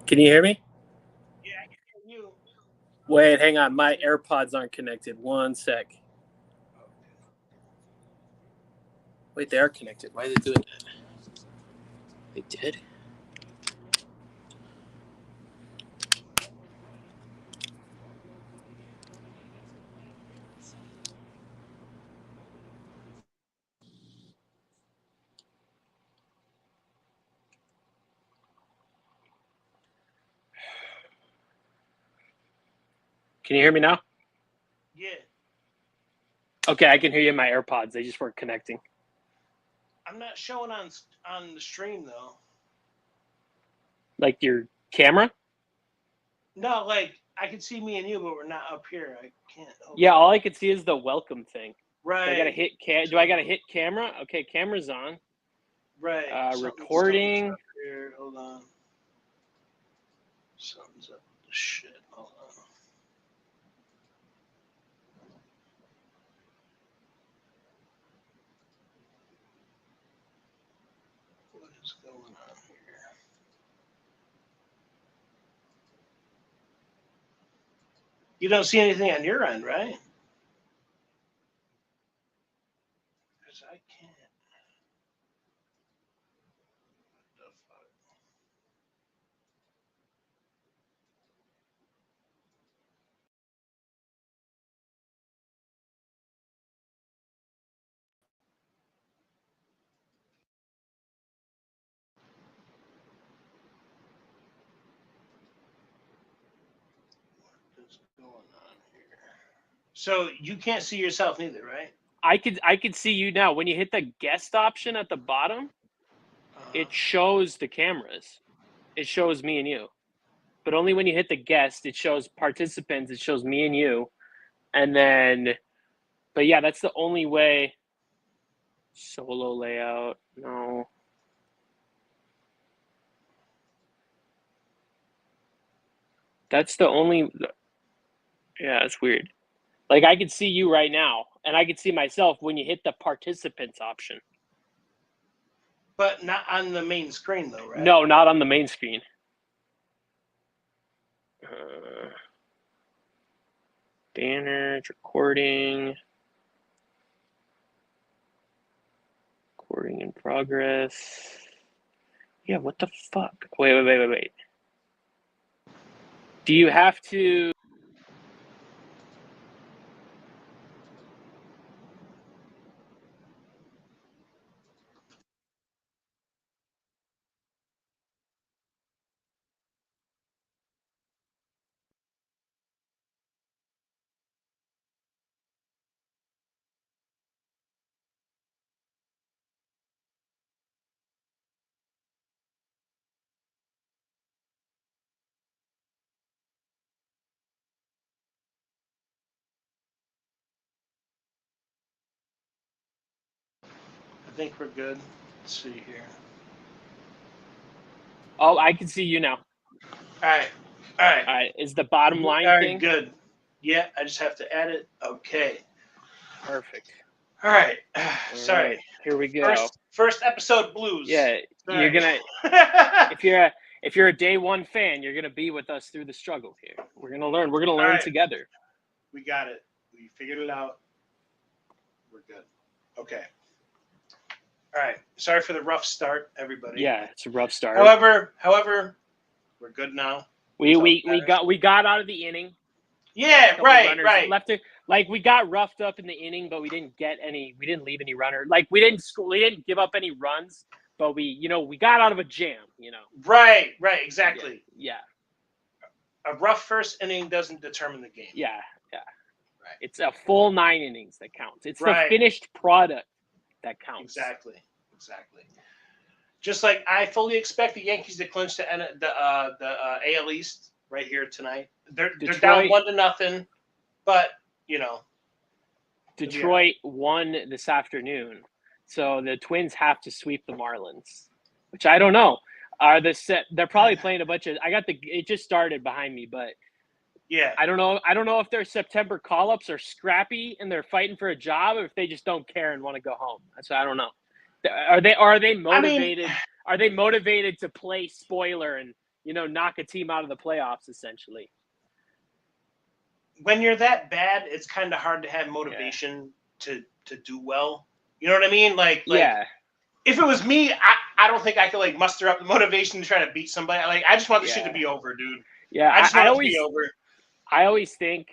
Can you hear me? Yeah, I can hear you. Wait, hang on. My AirPods aren't connected. One sec. Wait, they are connected. Why are they doing that? They did? Can you hear me now? Yeah, Okay, I can hear you in my AirPods. They just weren't connecting. I'm not showing on the stream though. Like your camera? No, like I can see me and you, but we're not up here. I can't. Yeah, all I could see is the welcome thing. Right. Do I gotta hit do I gotta hit camera? Okay, camera's on. Right. Recording. Up here. Hold on. Something's up with the shit. Hold on. What is going on here? You don't see anything on your end, right? Because I can't. What the fuck? What is going on here? So you can't see yourself neither, right? I could see you now. When you hit the guest option at the bottom, it shows the cameras. It shows me and you. But only when you hit the guest, it shows participants, it shows me and you. And then but yeah, that's the only way. Solo layout. No. That's the only. Yeah, it's weird. Like I can see you right now, and I can see myself when you hit the participants option. But not on the main screen, though, right? No, not on the main screen. Banners, recording in progress. Yeah, what the fuck? Wait. Do you have to? I think we're good. Let's see here. Oh, I can see you now. All right. Is the bottom line All right, thing? good. Yeah, I just have to add it. Okay. Perfect. All right. Sorry. Right, here we go. First episode blues. Yeah, Sorry. you're gonna if you're a day one fan, you're gonna be with us through the struggle here. We're gonna learn. We're gonna learn right. together. We got it. We figured it out. We're good. Okay. All right. Sorry for the rough start, everybody. Yeah, it's a rough start. However, we're good now. We got out of the inning. Yeah, right. Left it like we got roughed up in the inning, but we didn't leave any runner. Like we didn't give up any runs, but we got out of a jam. Right. Exactly. Yeah. A rough first inning doesn't determine the game. Yeah. Right. It's a full 9 innings that counts. It's the finished product that counts. Exactly. Just like I fully expect the Yankees to clinch the AL East right here tonight. They're down 1-0, but Detroit won this afternoon, so the Twins have to sweep the Marlins, which I don't know. They're probably playing a bunch of. It just started behind me, but yeah, I don't know. I don't know if their September call-ups are scrappy and they're fighting for a job, or if they just don't care and want to go home. So I don't know. Are they motivated? Are they motivated to play spoiler and knock a team out of the playoffs essentially. When you're that bad, it's kind of hard to have motivation to do well. You know what I mean? Like if it was me, I don't think I could like muster up the motivation to try to beat somebody. Like I just want this shit to be over, dude. Yeah, I just want it to be over. I always think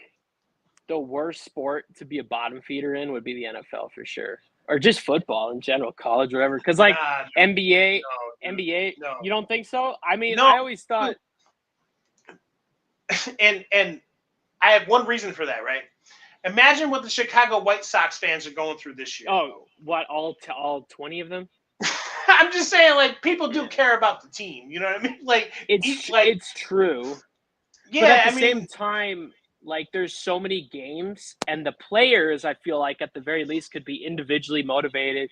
the worst sport to be a bottom feeder in would be the NFL for sure, or just football in general, college, whatever. Because like NBA, you don't think so? I mean, I always thought. And I have one reason for that, right? Imagine what the Chicago White Sox fans are going through this year. Oh, what, all 20 of them? I'm just saying, like, people do care about the team. You know what I mean? Like, it's true. Yeah, but at the same time, like, there's so many games, and the players, I feel like, at the very least, could be individually motivated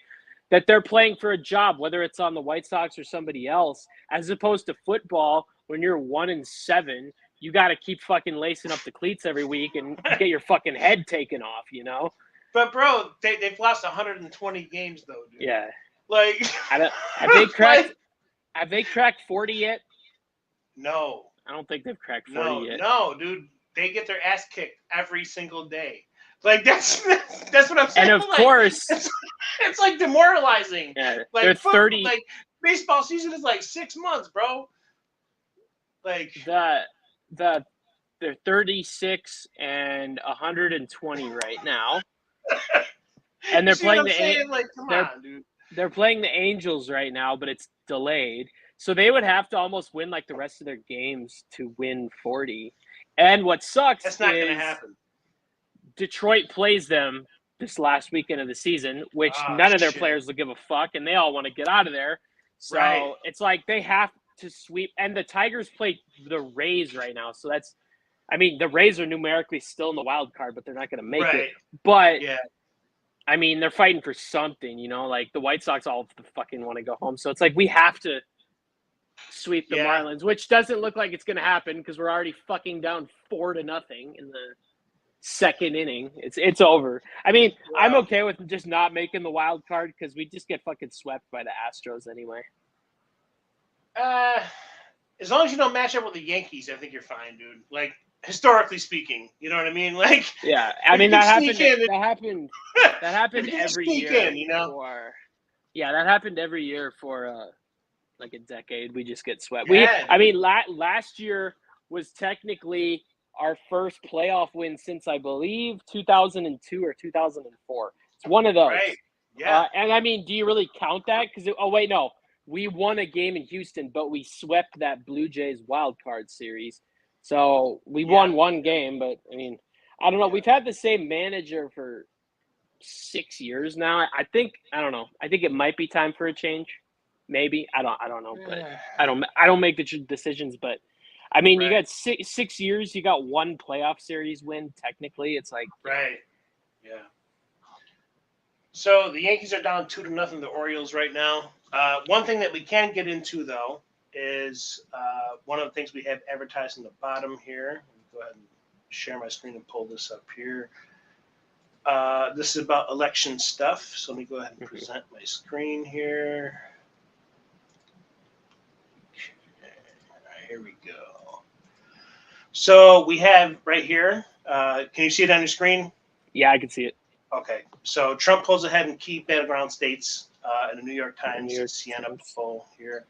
that they're playing for a job, whether it's on the White Sox or somebody else, as opposed to football when you're 1-7. You got to keep fucking lacing up the cleats every week and get your fuccking head taken off, But, bro, they've lost 120 games, though, dude. Yeah. Like, have they cracked 40 yet? No. I don't think they've cracked 40 yet. No, dude. They get their ass kicked every single day. Like, that's what I'm saying. And of course. It's like demoralizing. Yeah, like, they're 30. Like, baseball season is like 6 months, bro. Like. They're 36 and 120 right now. And they're playing they're playing the Angels right now, but it's delayed. So they would have to almost win like the rest of their games to win 40. And what sucks That's not going to happen. Detroit plays them this last weekend of the season, which none of their players will give a fuck, and they all want to get out of there. So it's like they have to sweep. And the Tigers play the Rays right now. So the Rays are numerically still in the wild card, but they're not going to make it. But I mean, they're fighting for something, like the White Sox all fucking want to go home. So it's like we have to sweep the Marlins, which doesn't look like it's going to happen because we're already fucking down 4-0 in the second inning. It's over. I mean, I'm okay with just not making the wild card because we just get fucking swept by the Astros anyway. As long as you don't match up with the Yankees, I think you're fine, dude. Like, historically speaking, you know what I mean? Like, yeah, I mean that happened every year. That happened every year for like a decade. We just get swept. Last year was technically our first playoff win since I believe 2002 or 2004. It's one of those. Right. Yeah. And I mean, do you really count that? Because we won a game in Houston, but we swept that Blue Jays wild card series. So we won one game, but I mean, I don't know. We've had the same manager for 6 years now. I think it might be time for a change. Maybe I don't know, but I don't make the decisions. But I mean, you got 6 years. You got one playoff series win. Technically, it's like yeah. So the Yankees are down 2-0 to the Orioles right now. One thing that we can get into though is one of the things we have advertised in the bottom here. Let me go ahead and share my screen and pull this up here. This is about election stuff. So let me go ahead and present my screen here. Okay, here we go. So we have right here. Can you see it on your screen? Yeah, I can see it. Okay. So Trump pulls ahead in key battleground states in the New York Times, Siena poll here.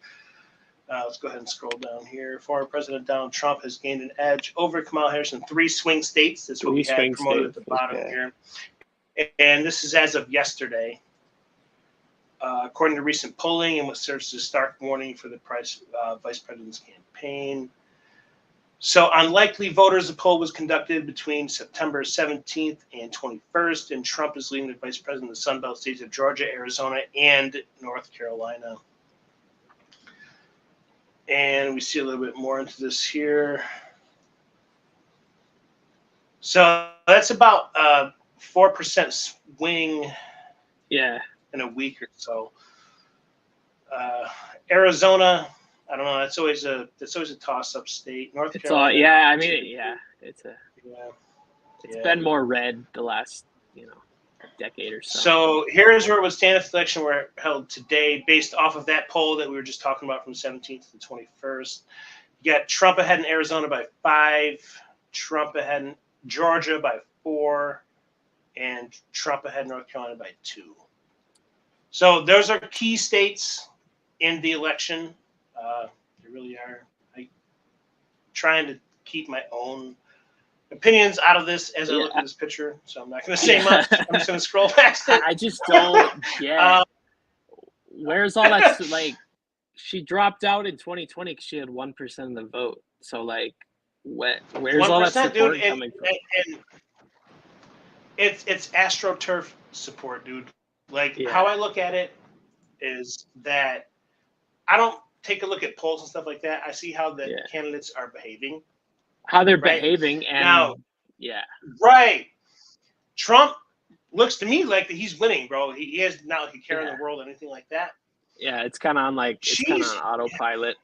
Let's go ahead and scroll down here. Former President Donald Trump has gained an edge over Kamala Harris in 3 swing states. That's what we had promoted at the bottom here. And this is as of yesterday. According to recent polling and what serves as a stark warning for the vice president's campaign. So unlikely voters, the poll was conducted between September 17th and 21st, and Trump is leading the vice president of the Sun Belt states of Georgia, Arizona, and North Carolina. And we see a little bit more into this here. So that's about 4% swing in a week or so. Arizona, I don't know. That's always a toss-up state. North Carolina. It's been more red the last decade or so. So here's where it would stand if the election were held today, based off of that poll that we were just talking about from 17th to 21st. You got Trump ahead in Arizona by 5, Trump ahead in Georgia by 4, and Trump ahead in North Carolina by 2. So those are key states in the election. They really are. I'm trying to keep my own opinions out of this as I look at this picture, so I'm not going to say much. I'm just going to scroll past it. I just don't get where's all that like. She dropped out in 2020 because she had 1% of the vote. So like, where's all that support dude, coming from? And it's AstroTurf support, dude. Like how I look at it is that I don't take a look at polls and stuff like that. I see how the candidates are behaving. How they're behaving, and now, right. Trump looks to me like that he's winning, bro. He has not like a care in the world, anything like that. Yeah, it's kind of on like it's kind of on autopilot.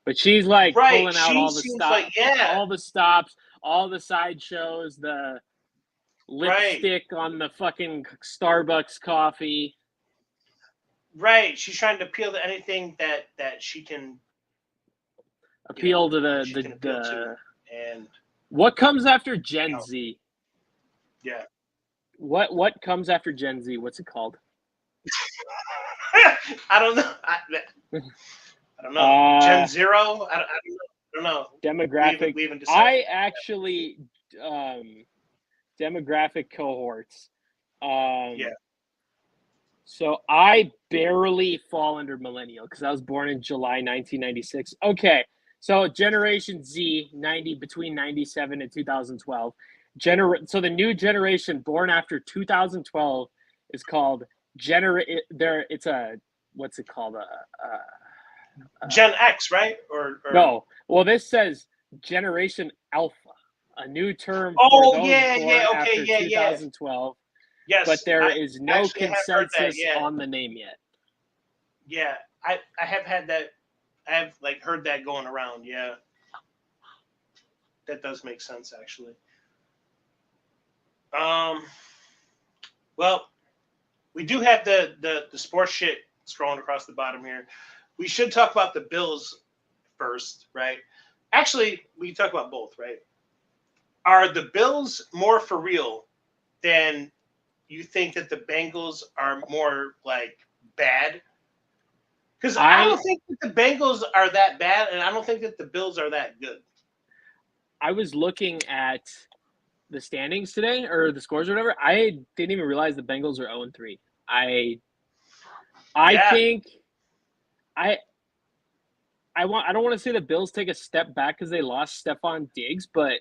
But she's like pulling out all the stops, all the stops, all the sideshows, the lipstick on the fucking Starbucks coffee. Right. She's trying to appeal to anything that she can appeal to to. And what comes after Gen Z? Yeah. What comes after Gen Z? What's it called? I don't know. I don't know. Gen Zero? I don't know. Demographic. I actually demographic cohorts. So I barely fall under millennial because I was born in July 1996. Okay, so Generation Z, between 97 and 2012. So the new generation born after 2012 is called It's a what's it called? Gen X, right? Or no? Well, this says Generation Alpha, a new term for those born after 2012. Yes, but there is no consensus on the name yet. Yeah, I have had that. I have like heard that going around. Yeah, that does make sense actually. Well, we do have the sports shit scrolling across the bottom here. We should talk about the Bills first, right? Actually, we can talk about both, right? Are the Bills more for real than you think that the Bengals are more like bad? Because I don't think that the Bengals are that bad, and I don't think that the Bills are that good. I was looking at the standings today, or the scores or whatever. I didn't even realize the Bengals are 0-3. I think I don't want to say the Bills take a step back because they lost Stephon Diggs, but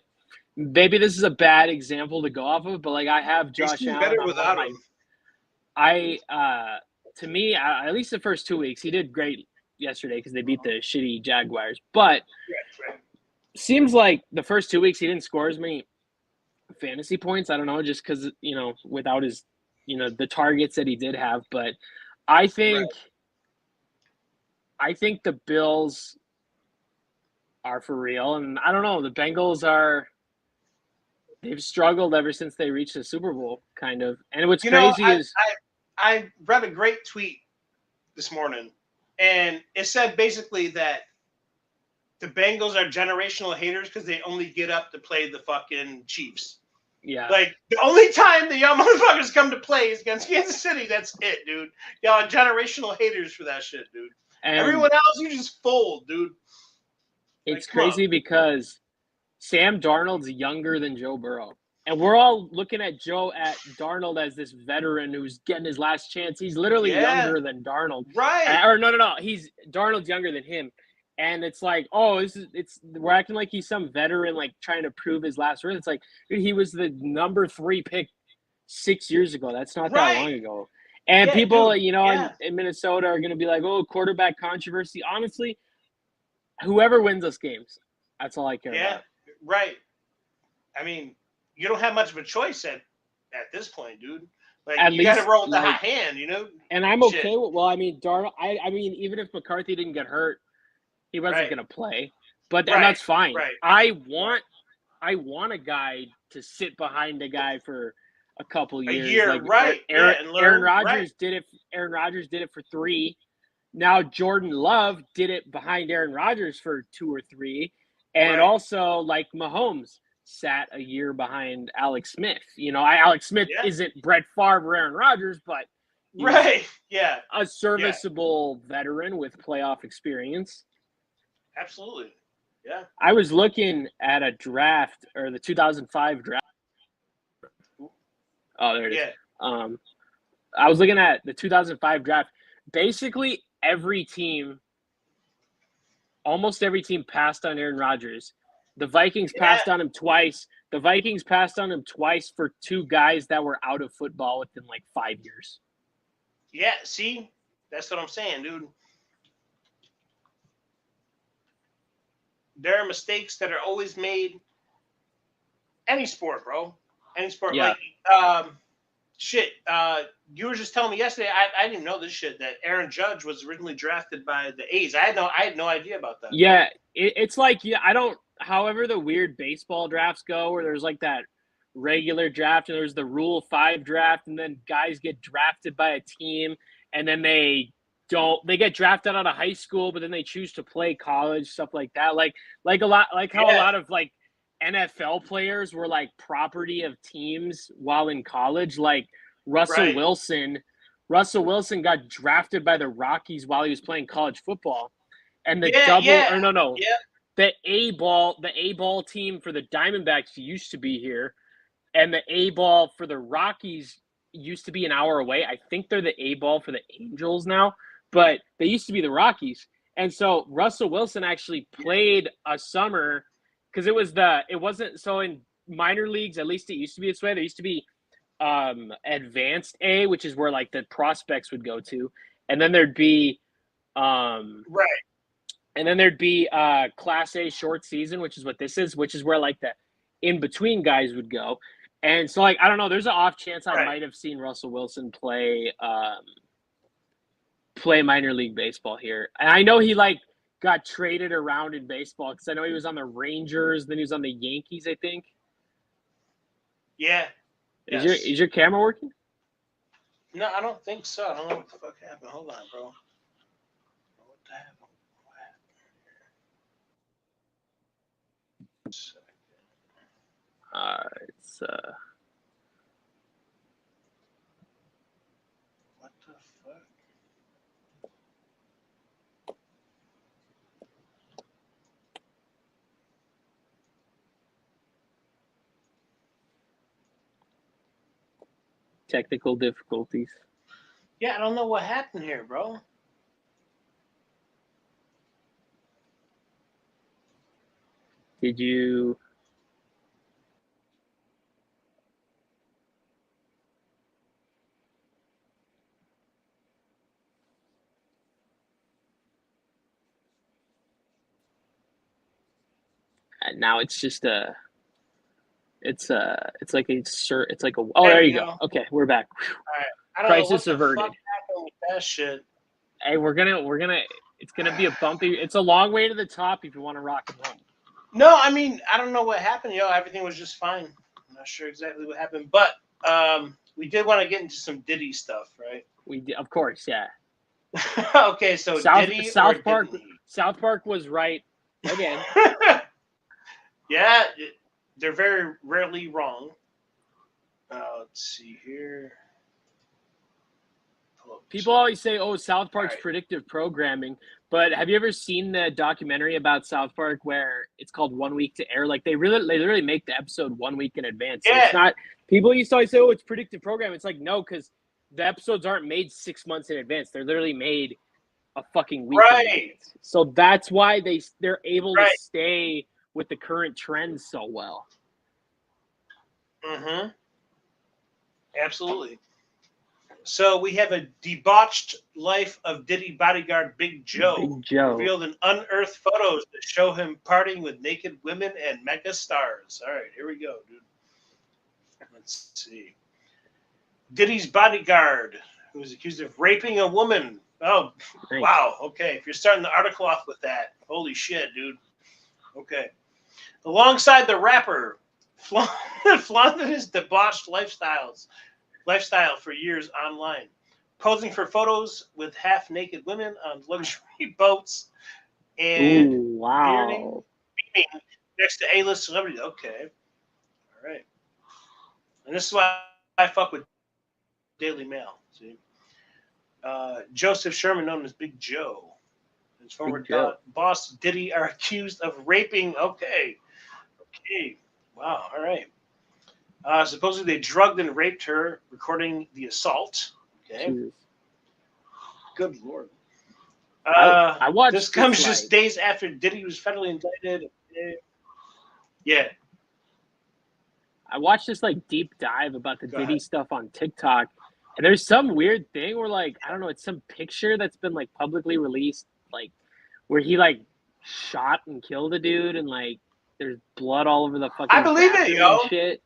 maybe this is a bad example to go off of. But like I have Josh Allen better without him. To me, at least the first 2 weeks, he did great yesterday because they beat the shitty Jaguars. But seems like the first 2 weeks he didn't score as many fantasy points. I don't know, just because without his the targets that he did have. But I think the Bills are for real, and I don't know. The Bengals they've struggled ever since they reached the Super Bowl, kind of. And what's crazy is I read a great tweet this morning, and it said basically that the Bengals are generational haters because they only get up to play the fucking Chiefs. Yeah. Like, the only time the young motherfuckers come to play is against Kansas City. That's it, dude. Y'all are generational haters for that shit, dude. And everyone else, you just fold, dude. It's crazy because Sam Darnold's younger than Joe Burrow. And we're all looking at Darnold as this veteran who's getting his last chance. He's literally younger than Darnold. Right. No. Darnold's younger than him. And it's like, we're acting like he's some veteran, like trying to prove his last word. It's like, dude, he was the number 3 pick 6 years ago. That's not that long ago. And people, in Minnesota are going to be like, oh, quarterback controversy. Honestly, whoever wins us games, that's all I care about. Yeah, right. I mean, you don't have much of a choice at this point, dude. Like, you got to roll with the hot hand, And I'm okay with. Well, I mean, Darnold. I mean, even if McCarthy didn't get hurt, he wasn't going to play. But and that's fine. Right. I want a guy to sit behind a guy for a couple years. A year, like, and learn. Aaron Rodgers did it. Aaron Rodgers did it for 3. Now Jordan Love did it behind Aaron Rodgers for 2 or 3, and Right. also like Mahomes sat a year behind Alex Smith. Alex Smith Yeah. isn't Brett Favre or Aaron Rodgers, but he's Right. Yeah. a serviceable veteran with playoff experience. Absolutely. Yeah. I was looking at a draft or the 2005 draft. Oh, there it is. Yeah. I was looking at the 2005 draft. Basically, almost every team passed on Aaron Rodgers. The Vikings passed on him twice. The Vikings passed on him twice for 2 guys that were out of football within like 5 years. Yeah. See, that's what I'm saying, dude. There are mistakes that are always made. Any sport, bro. Any sport. Yeah. Like, shit. You were just telling me yesterday. I didn't know this shit that Aaron Judge was originally drafted by the A's. I had no idea about that. Yeah, it's like I don't. However, the weird baseball drafts go, where there's like that regular draft and there's the Rule 5 draft, and then guys get drafted by a team, and then they get drafted out of high school, but then they choose to play college, stuff like that. Like a lot of like NFL players were like property of teams while in college, like Russell Wilson. Russell Wilson got drafted by the Rockies while he was playing college football. And the the A ball team for the Diamondbacks used to be here, and the A ball for the Rockies used to be an hour away. I think they're the A ball for the Angels now, but they used to be the Rockies. And so Russell Wilson actually played a summer because it wasn't so in minor leagues, at least it used to be this way. There used to be advanced A, which is where like the prospects would go to, and then there'd be and then there'd be Class A short season, which is what this is, which is where like the in between guys would go. And so like I don't know, there's an off chance I might have seen Russell Wilson play minor league baseball here. And I know he like got traded around in baseball because I know he was on the Rangers, then he was on the Yankees, I think. Yeah. Yes. Is your camera working? No, I don't think so. I don't know what the fuck happened. Hold on, bro. What the hell? It's what the fuck? technical difficulties. Yeah, I don't know what happened here, bro. Did you? And now it's just it's like there you go. Okay, we're back. All right. I don't Crisis know what averted. The fuck happened with that shit. Hey, we're gonna it's gonna be a bumpy. It's a long way to the top if you want to rock and roll. No, I mean I don't know what happened. Everything was just fine. I'm not sure exactly what happened, but we did want to get into some Diddy stuff, right? We did, of course, yeah. Okay, so South Park was right again. Yeah, they're very rarely wrong. Let's see here. People always say, "Oh, South Park's predictive programming," but have you ever seen the documentary about South Park where it's called 1 Week to Air? Like they literally make the episode 1 week in advance. So it's not. People used to always say, "Oh, it's predictive programming." It's like no, because the episodes aren't made 6 months in advance. They're literally made a fucking week in advance. So that's why they're able to stay with the current trends so well. Mm-hmm. Absolutely. So we have a debauched life of Diddy bodyguard Big Joe. Revealed in unearthed photos that show him partying with naked women and mega stars. All right, here we go, dude. Let's see. Diddy's bodyguard, who was accused of raping a woman. Oh, nice. Wow. Okay, if you're starting the article off with that, holy shit, dude. Okay. Alongside the rapper, flaunted his debauched lifestyle for years online. posing for photos with half-naked women on luxury boats and Ooh, wow. beaming next to A-list celebrities. Okay, all right. And this is why I fuck with Daily Mail. See, Joseph Sherman, known as Big Joe, his former Big Joe. boss Diddy, are accused of raping. Okay, okay, wow, all right. Supposedly they drugged and raped her, recording the assault. Okay, Jesus. good lord. I This watched this comes just days after Diddy was federally indicted. Yeah. I watched this like deep dive about the Go Diddy ahead. stuff on TikTok, and there's some weird thing where like I don't know, it's some picture that's been like publicly released, like where he like shot and killed a dude, and like there's blood all over the I fucking believe it, bathroom and yo. shit.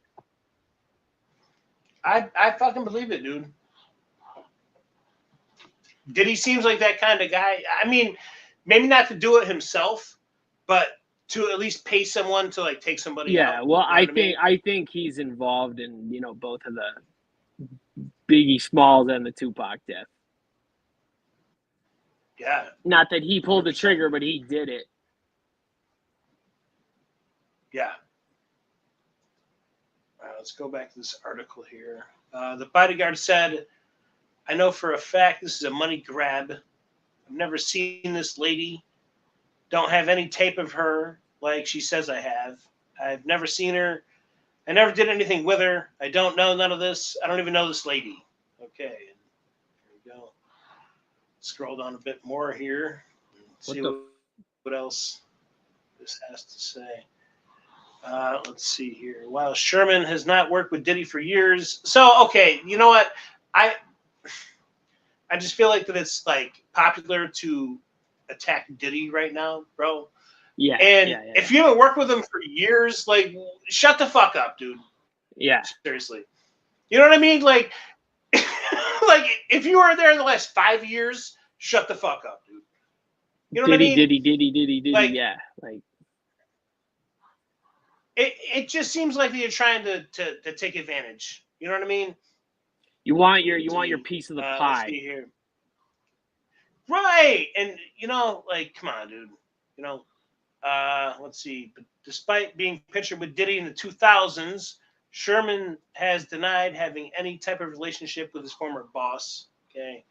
I fucking believe it, dude. Diddy seems like that kind of guy. I mean, maybe not to do it himself, but to at least pay someone to like take somebody Yeah, out. well, You know what I mean? I think he's involved in both of the Biggie Smalls and the Tupac death. Yeah, Not that he pulled the 100%. trigger, but he did it. Yeah. Let's go back to this article here. The bodyguard said, I know for a fact this is a money grab. I've never seen this lady. Don't have any tape of her like she says I have. I've never seen her. I never did anything with her. I don't know none of this. I don't even know this lady. Okay. Here we go. Scroll down a bit more here. And What see the? what else this has to say. Let's see here. While Sherman has not worked with Diddy for years. So, okay, you know what? I I just feel like that it's like popular to attack Diddy right now, bro. Yeah, And yeah, yeah, if you haven't worked with him for years, like, shut the fuck up, dude. yeah. Seriously. You know what I mean? Like, like if you were there in the last 5 years, shut the fuck up, dude. You know what I Diddy, mean? diddy, diddy, diddy, diddy. Like, Yeah, like it just seems like you're trying to take advantage. You know what I mean? you want your To me. piece of the Let's pie. see here. Right. And, like, come on, dude. You know, let's see. But despite being pictured with Diddy in the 2000s, Sherman has denied having any type of relationship with his former boss. Okay.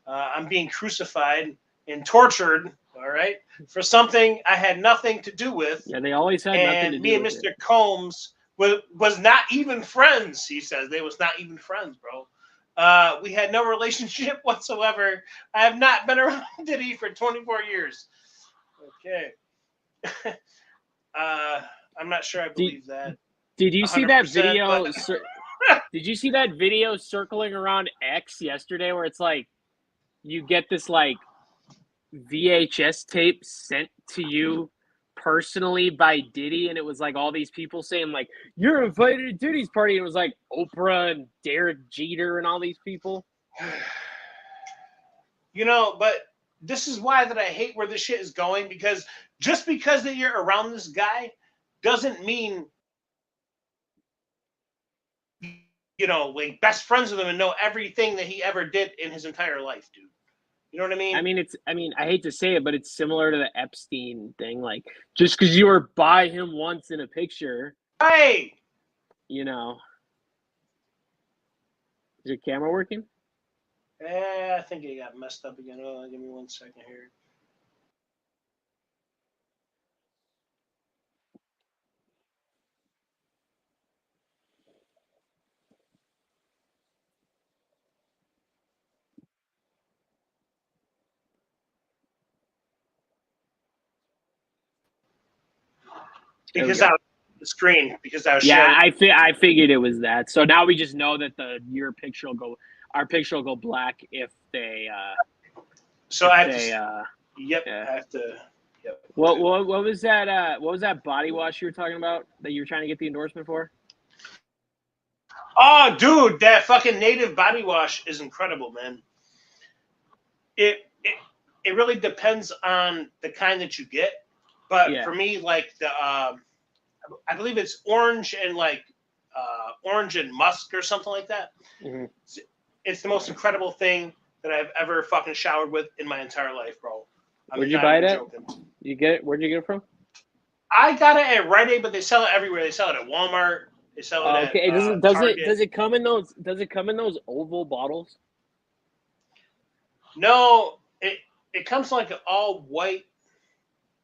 I'm being crucified and tortured, all right, for something I had nothing to do with. Yeah, they always had nothing to And me do and with it. Mr. Combs was not even friends, he says. They was not even friends, bro. We had no relationship whatsoever. I have not been around Diddy for 24 years. Okay. I'm not sure I Did, believe that did you see that 100%, but video? Did you see that video circling around X yesterday where it's like you get this like VHS tape sent to you personally by Diddy, and it was like all these people saying like you're invited to Diddy's party. And it was like Oprah and Derek Jeter and all these people. but this is why that I hate where this shit is going, because just because that you're around this guy doesn't mean like best friends with him and know everything that he ever did in his entire life, dude. You know what I mean? I mean, I hate to say it, but it's similar to the Epstein thing. Like, just because you were by him once in a picture, Hey, you know. Is your camera working? I think it got messed up again. Oh, give me 1 second here. There we Because go. I was the screen because I was Yeah, sharing. I figured it was that. So now we just know that our picture will go black if they So I have they to. Yep, yeah. I have to. Yep. What was that what was that body wash you were talking about that you were trying to get the endorsement for? Oh, dude, that fucking native body wash is incredible, man. It it really depends on the kind that you get, but Yeah. for me, like I believe it's orange and like orange and musk or something like that. Mm-hmm. it's the most incredible thing that I've ever fucking showered with in my entire life, bro. I'm Where'd you not buy it even at? joking. You get it? Where'd you get it from? I got it at Rite Aid, but they sell it everywhere. They sell it at Walmart. They sell it Okay. at Does Target. it come in those oval bottles? No, it comes like an all white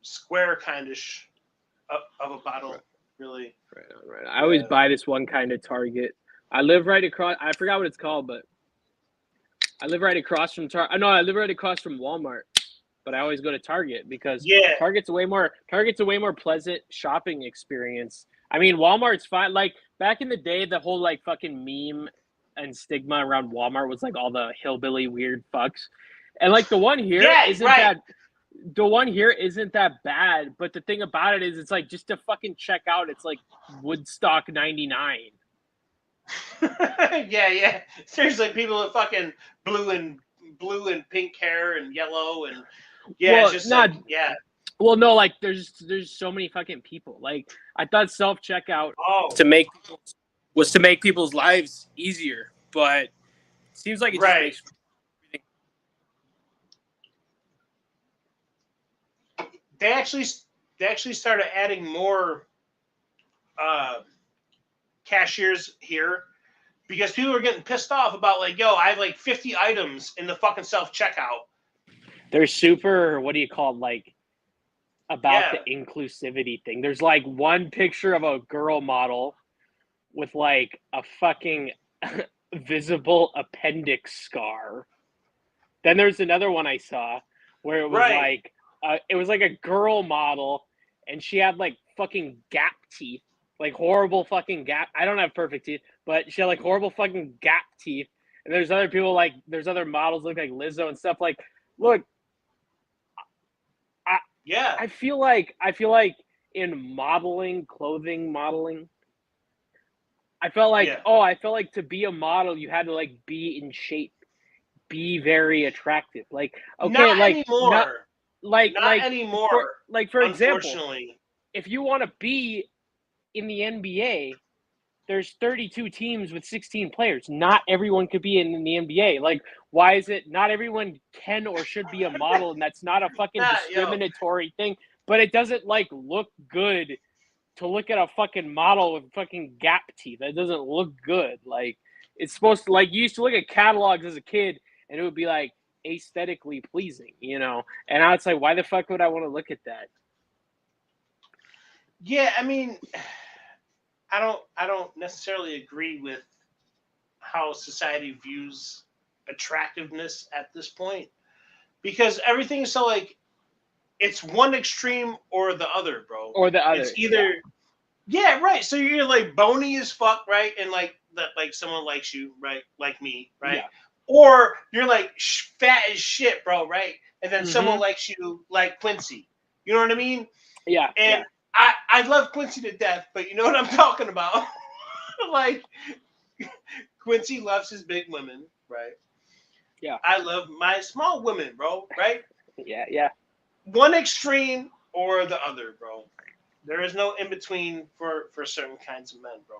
square kind of a bottle, really. Right on, right on. I always buy this one kind of Target. I live right across. I forgot what it's called, but I live right across from Target. No, I live right across from Walmart. But I always go to Target because Yeah. Target's a way more pleasant shopping experience. I mean, Walmart's fine. Like back in the day, the whole like fucking meme and stigma around Walmart was like all the hillbilly weird fucks, and like the one here Yeah, isn't right. that bad. But the thing about it is, it's like just to fucking check out, it's like Woodstock '99. Yeah. Seriously, people with fucking blue and pink hair and yellow and Well, it's just not like yeah. Well, no, like there's so many fucking people. Like I thought self checkout Oh, was to make people's lives easier, but it seems like it just right. makes everything. They actually started adding more cashiers here because people were getting pissed off about like, yo, I have like 50 items in the fucking self checkout. They're super. What do you call it, like about Yeah. the inclusivity thing? There's like one picture of a girl model with like a fucking visible appendix scar. Then there's another one I saw where it was Right. like a girl model and she had like fucking gap teeth, like horrible fucking gap. I don't have perfect teeth, but she had like horrible fucking gap teeth. And there's other people like there's other models look like Lizzo and stuff. Like, look, Yeah. I feel like in clothing modeling, I felt like to be a model you had to like be in shape, be very attractive. Like, okay, Not like not anymore. like Not anymore. for example, Unfortunately. if you want to be in the NBA, there's 32 teams with 16 players. Not everyone could be in the NBA. Like, why is it not everyone can or should be a model? And that's not a fucking Yo. discriminatory thing. But it doesn't like look good to look at a fucking model with fucking gap teeth. That doesn't look good. Like, it's supposed to, like, you used to look at catalogs as a kid and it would be like aesthetically pleasing, you know? And now it's like, why the fuck would I want to look at that? Yeah, I mean, I don't necessarily agree with how society views attractiveness at this point because everything is so like it's one extreme or the other, bro. Or the other. It's either yeah, right. So you're like bony as fuck, right? And like that, like someone likes you, right? Like me, right? Yeah. Or you're like fat as shit, bro, right? And then someone Mm-hmm. likes you, like Quincy. You know what I mean? Yeah. And Yeah. I love Quincy to death, but you know what I'm talking about? Like Quincy loves his big women, right? Yeah. I love my small women, bro, right? Yeah. Yeah. One extreme or the other, bro. There is no in between for certain kinds of men, bro.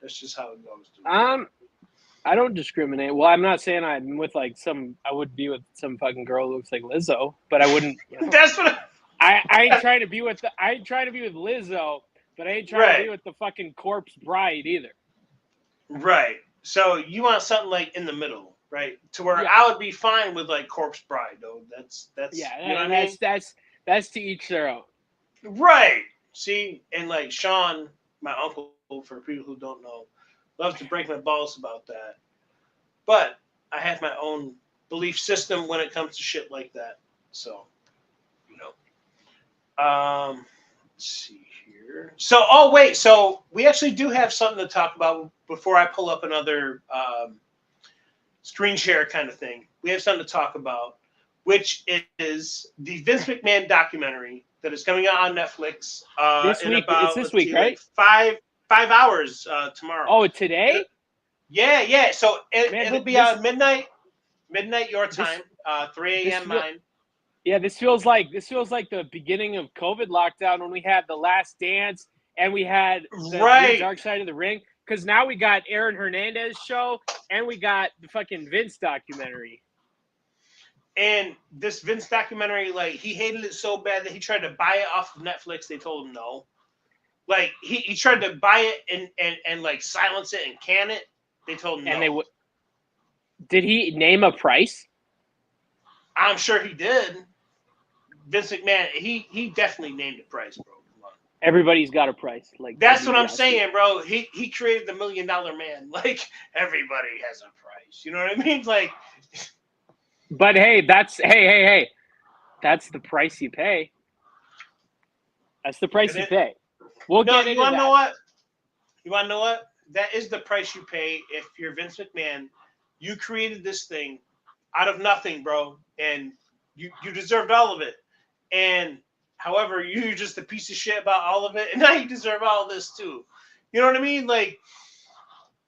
That's just how it goes, dude. I don't discriminate. Well, I'm not saying I'm with like I would be with some fucking girl who looks like Lizzo, but I wouldn't. You know, That's what. I ain't trying to be with Lizzo, but I ain't trying to be with the fucking corpse bride either. Right. So you want something like in the middle, right? To where Yeah. I would be fine with like corpse bride, though. That's Yeah, you know what I mean? that's to each their own. Right. See, and like Sean, my uncle, for people who don't know, loves to break my balls about that. But I have my own belief system when it comes to shit like that. So, you know. Let's see here. So, oh wait, so we actually do have something to talk about before I pull up another screen share kind of thing. We have something to talk about, which is the Vince McMahon documentary that is coming out on Netflix This in week, about it's this week, right? Like 5 hours tomorrow. Oh, today? Yeah. So it'll be out midnight your This- time, 3 a.m. mine. Yeah, this feels like the beginning of COVID lockdown when we had the Last Dance and we had the Right. Dark Side of the Ring. because now we got Aaron Hernandez show and we got the fucking Vince documentary. And this Vince documentary, like, he hated it so bad that he tried to buy it off of Netflix. They told him no. Like, he tried to buy it and like silence it and can it. They told him no. Did he name a price? I'm sure he did. Vince McMahon, he definitely named a price, bro. Come on. Everybody's got a price. Like, that's what I'm saying, bro. He created the $1 Million Man. Like, everybody has a price. You know what I mean? Like, but hey, that's that's the price you pay. That's the price you pay. We'll get into that. You want to know what? You want to know what? That is the price you pay if you're Vince McMahon. You created this thing out of nothing, bro, and you deserved all of it. And however, you're just a piece of shit about all of it, and now you deserve all of this too. You know what I mean? Like,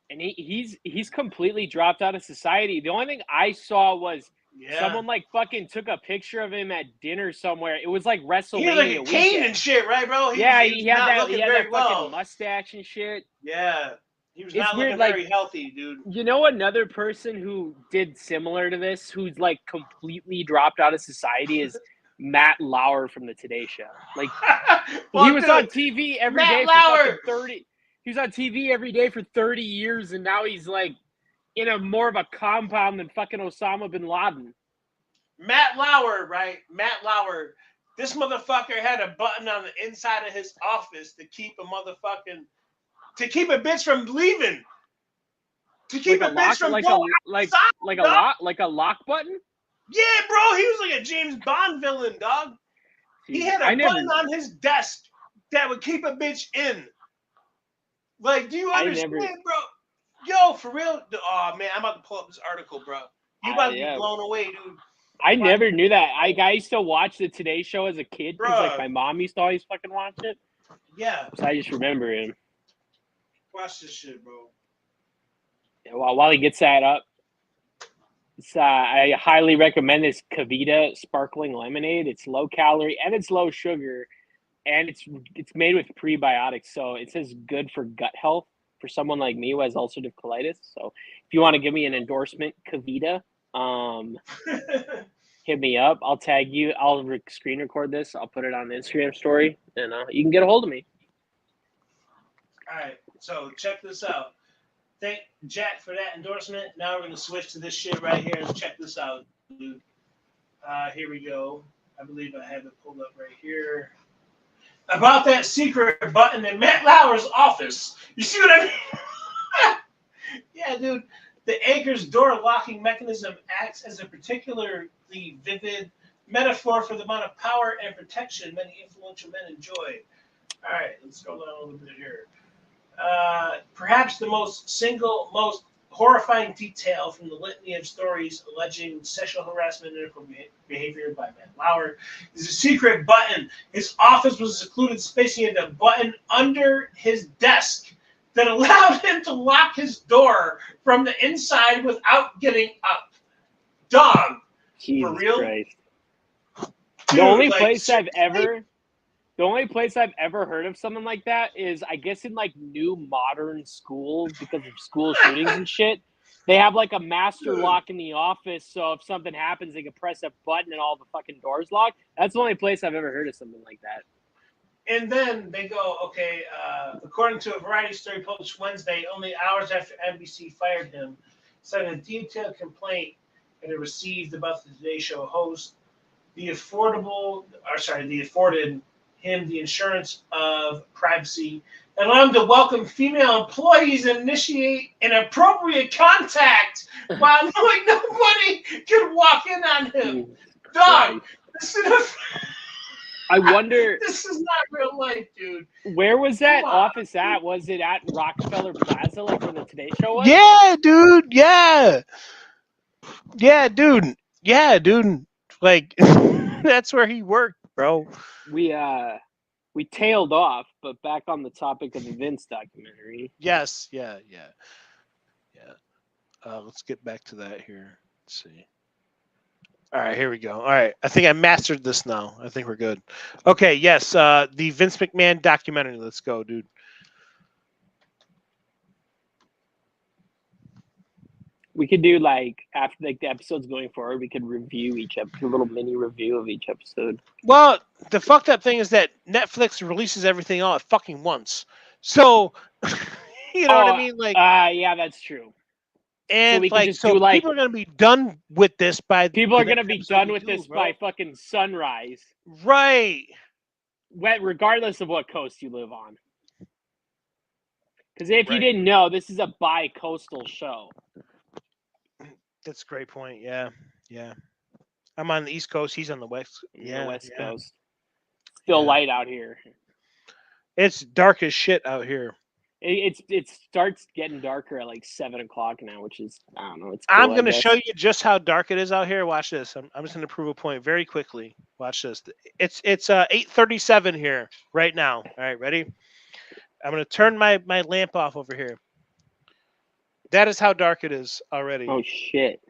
and he's completely dropped out of society. The only thing I saw was someone like fucking took a picture of him at dinner somewhere. It was like WrestleMania. He had like a cane and shit, right, bro? He had that fucking mustache and shit. Yeah. He was not looking very healthy, dude. You know another person who did similar to this, who's like completely dropped out of society, is Matt Lauer from the Today Show. Like, he was on TV every day for fucking 30. He was on TV every day for 30 years, and now he's like in a more of a compound than fucking Osama bin Laden. Matt Lauer, right? Matt Lauer. This motherfucker had a button on the inside of his office to keep a bitch from leaving. To keep a bitch from going outside, like a lock button? Yeah, bro. He was like a James Bond villain, dog. He had a button on his desk that would keep a bitch in. Like, do you understand, bro? Yo, for real? Oh, man, I'm about to pull up this article, bro. You about to be blown away, dude. I never knew that. I used to watch the Today Show as a kid because like my mom used to always fucking watch it. Yeah. So I just remember him. Watch this shit, bro. Yeah, while he gets that up, I highly recommend this Kavita sparkling lemonade. It's low calorie and it's low sugar, and it's made with prebiotics. So it says good for gut health for someone like me who has ulcerative colitis. So if you want to give me an endorsement, Kavita, hit me up. I'll tag you. I'll screen record this. I'll put it on the Instagram story, and you can get a hold of me. All right. So check this out. Thank Jack for that endorsement. Now we're going to switch to this shit right here. Check this out, dude. Here we go. I believe I have it pulled up right here. About that secret button in Matt Lauer's office. You see what I mean? Yeah, dude. The Acres door locking mechanism acts as a particularly vivid metaphor for the amount of power and protection many influential men enjoy. All right, let's go down a little bit here. Perhaps the most horrifying detail from the litany of stories alleging sexual harassment and inappropriate behavior by Matt Lauer is a secret button. His office was a secluded space. He had a button under his desk that allowed him to lock his door from the inside without getting up. Dog. Jesus for real? Christ. Dude, the only place I've ever heard of something like that is, I guess, in like new modern schools because of school shootings and shit. They have like a master lock in the office, so if something happens, they can press a button and all the fucking doors lock. That's the only place I've ever heard of something like that. And then they go, okay, according to a Variety story published Wednesday, only hours after NBC fired him, citing a detailed complaint that it received about the Today Show host, the afforded him the insurance of privacy and allowed him to welcome female employees and initiate inappropriate contact while knowing nobody could walk in on him. Dog, this is I wonder. This is not real life, dude. Where was that office at? Was it at Rockefeller Plaza, like where the Today Show was? Yeah, dude. Yeah. Yeah, dude. Yeah, dude. Like, that's where he worked, bro. We tailed off, but back on the topic of the Vince documentary. Yes. Yeah. Let's get back to that here. Let's see. All right, here we go. All right, I think I mastered this now. I think we're good. Okay, yes, the Vince McMahon documentary. Let's go, dude. We could do like after like the episodes going forward, we could review each episode, a little mini review of each episode. Well, the fucked up thing is that Netflix releases everything all at fucking once. So, you know what I mean? Like, yeah, that's true. and we could just so do, like, people are gonna be done with this by people the are gonna next be episode done we with do, this bro. by fucking sunrise, Right? regardless of what coast you live on. Because if you Right. didn't know, this is a bi-coastal show. That's a great point. Yeah, yeah. I'm on the East Coast. He's on the West. Yeah, Yeah, West yeah. Coast. Still Yeah. light out here. It's dark as shit out here. It starts getting darker at like 7 o'clock now, which is, I don't know. It's cool, I'm going to I guess. show you just how dark it is out here. Watch this. I'm just going to prove a point very quickly. Watch this. It's 8:37 here right now. All right, ready? I'm going to turn my lamp off over here. That is how dark it is already. Oh shit!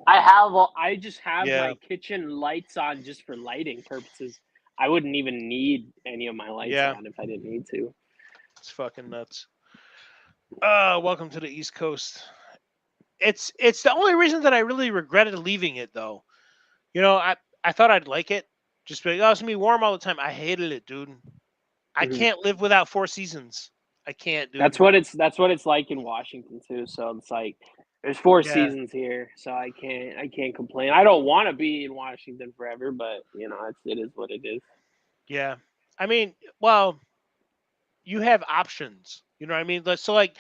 I just have my kitchen lights on just for lighting purposes. I wouldn't even need any of my lights on if I didn't need to. It's fucking nuts. Welcome to the East Coast. It's the only reason that I really regretted leaving it, though. You know, I thought I'd like it. Just be like, oh, it's gonna be warm all the time. I hated it, dude. I can't live without 4 seasons. I can't, dude. That's what it's like in Washington too. So it's like there's 4 seasons here, so I can't complain. I don't want to be in Washington forever, but you know, it is what it is. Yeah, I mean, well, you have options. You know what I mean? So like,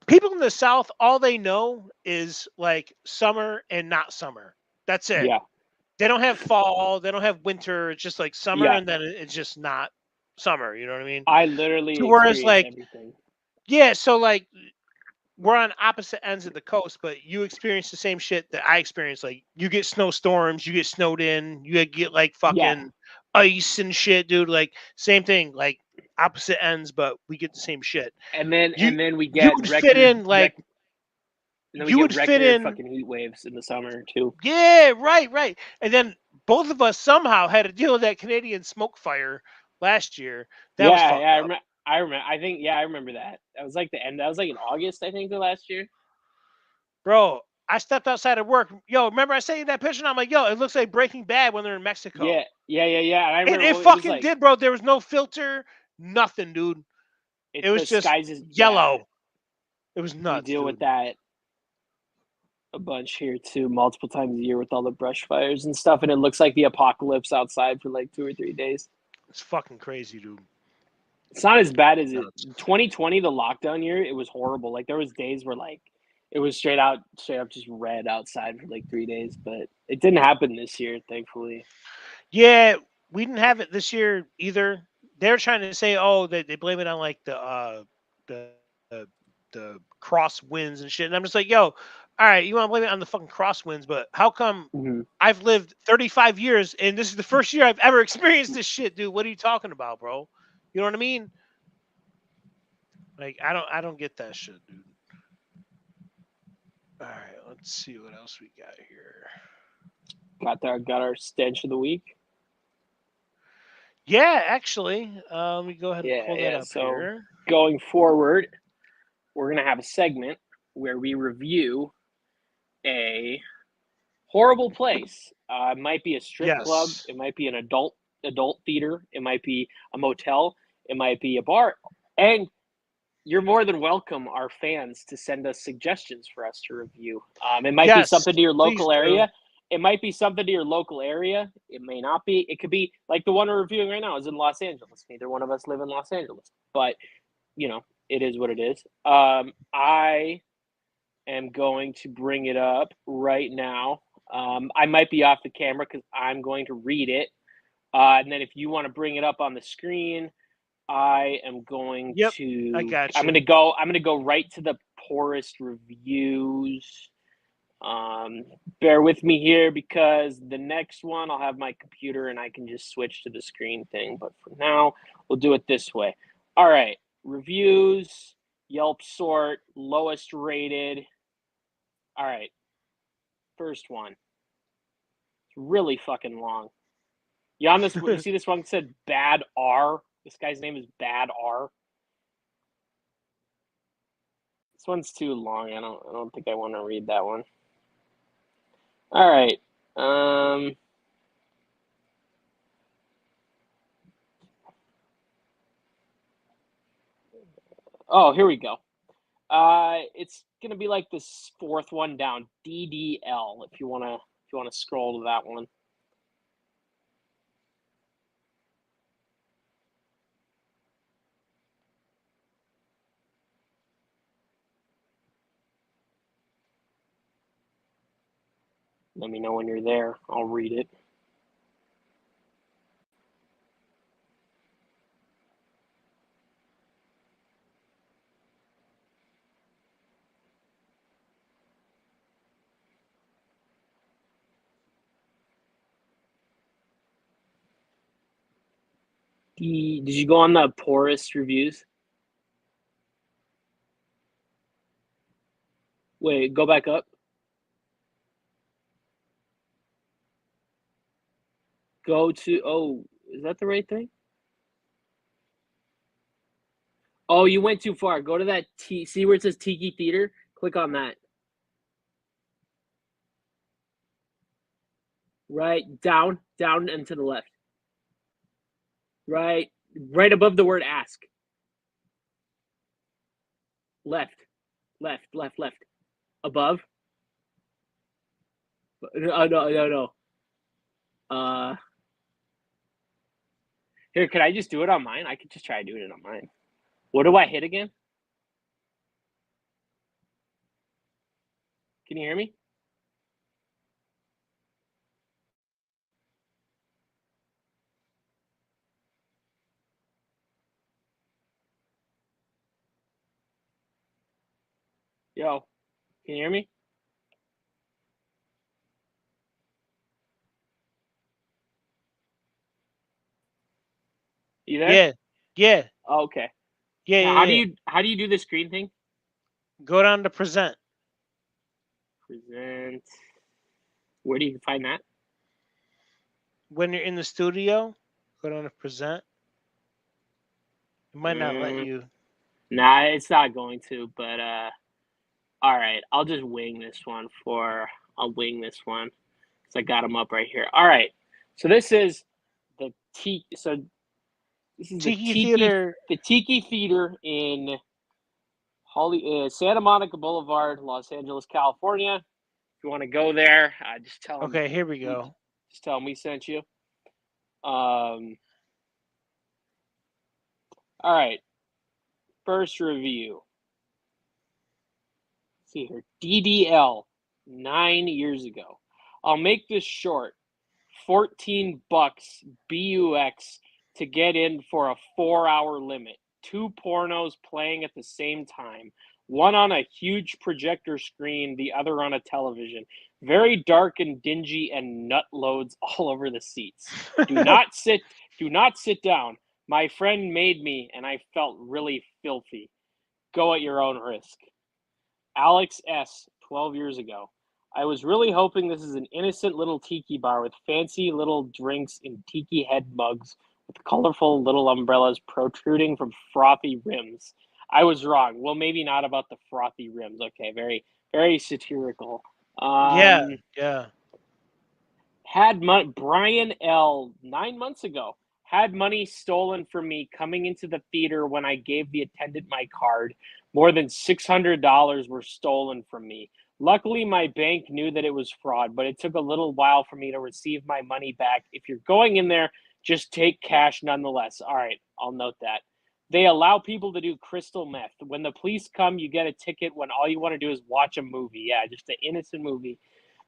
people in the South, all they know is like summer and not summer. That's it. Yeah. They don't have fall. They don't have winter. It's just like summer, Yeah. and then it's just not summer. You know what I mean? I literally whereas like everything. Yeah, so like we're on opposite ends of the coast, but you experience the same shit that I experience. Like you get snowstorms, you get snowed in, you get like fucking ice and shit, dude. Like same thing, like opposite ends, but we get the same shit. And then we get you would fit in like you would fit in fucking heat waves in the summer too. Yeah, right. And then both of us somehow had to deal with that Canadian smoke fire last year. That was fucked up. I remember. I remember that. That was like the end. That was like in August, I think, of last year. Bro, I stepped outside of work. Yo, remember I sent you that picture? And I'm like, yo, it looks like Breaking Bad when they're in Mexico. Yeah. And I remember it fucking did, bro. There was no filter, nothing, dude. It was just yellow. It was nuts. We deal with that a bunch here too, multiple times a year with all the brush fires and stuff, and it looks like the apocalypse outside for like 2 or 3 days. It's fucking crazy, dude. It's not as bad as 2020, the lockdown year. It was horrible. Like there was days where like it was straight up just red outside for like 3 days, but it didn't happen this year, thankfully. Yeah, we didn't have it this year either. They're trying to say, oh, they blame it on like the crosswinds and shit. And I'm just like, yo, all right, you want to blame it on the fucking crosswinds, but how come I've lived 35 years and this is the first year I've ever experienced this shit, dude? What are you talking about, bro? You know what I mean? Like, I don't get that shit, dude. All right, let's see what else we got here. Got our stench of the week. Yeah, actually, let me go ahead and pull that up here. Going forward, we're gonna have a segment where we review a horrible place. It might be a strip club. It might be an adult theater. It might be a motel. It might be a bar. And you're more than welcome, our fans, to send us suggestions for us to review. It might be something to your local area. It might be something to your local area. It may not be. It could be like the one we're reviewing right now is in Los Angeles. Neither one of us live in Los Angeles. But, you know, it is what it is. I am going to bring it up right now. I might be off the camera because I'm going to read it. And then if you want to bring it up on the screen, I am going to. I got you. I'm gonna go right to the poorest reviews. Bear with me here because the next one I'll have my computer and I can just switch to the screen thing. But for now, we'll do it this way. All right, reviews, Yelp sort, lowest rated. All right, first one. It's really fucking long. You on this? You see this one that said Bad R? This guy's name is Bad R. It's This one's too long. I don't think I want to read that one. All right. Oh, here we go. It's gonna be like this fourth one down, DDL. If you wanna scroll to that one. Let me know when you're there. I'll read it. Did you go on the Porous reviews? Wait, go back up. Go to, oh, is that the right thing? Oh, you went too far. Go to that see where it says Tiki Theater? Click on that. Right, down and to the left. Right above the word ask. Left. Above. No. Here, could I just do it on mine? I could just try doing it on mine. What do I hit again? Can you hear me? Yo, can you hear me? You there? Yeah. Oh, okay. Yeah. Now, how do you do the screen thing? Go down to present. Present. Where do you find that? When you're in the studio, go down to present. It might not let you. Nah, it's not going to, but all right, I'll just wing this one I'll wing this one because I got them up right here. All right, so this is the Tiki Theater. The Tiki Theater in Santa Monica Boulevard, Los Angeles, California. If you want to go there, just tell them. Okay, here we go. Just tell them we sent you. All right, first review. Let's see here, DDL, 9 years ago. I'll make this short. $14 BUX to get in for a 4-hour limit. 2 pornos playing at the same time. One on a huge projector screen, the other on a television. Very dark and dingy and nut loads all over the seats. Do not sit down. My friend made me and I felt really filthy. Go at your own risk. Alex S., 12 years ago. I was really hoping this is an innocent little tiki bar with fancy little drinks in tiki head mugs with colorful little umbrellas protruding from frothy rims. I was wrong. Well, maybe not about the frothy rims. Okay, very, very satirical. Yeah. Had money, Brian L., 9 months ago, had money stolen from me coming into the theater when I gave the attendant my card. More than $600 were stolen from me. Luckily, my bank knew that it was fraud, but it took a little while for me to receive my money back. If you're going in there, just take cash nonetheless. All right, I'll note that. They allow people to do crystal meth. When the police come, you get a ticket when all you want to do is watch a movie. Yeah, just an innocent movie.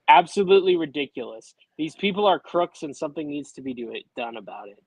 Absolutely ridiculous. These people are crooks and something needs to be done about it.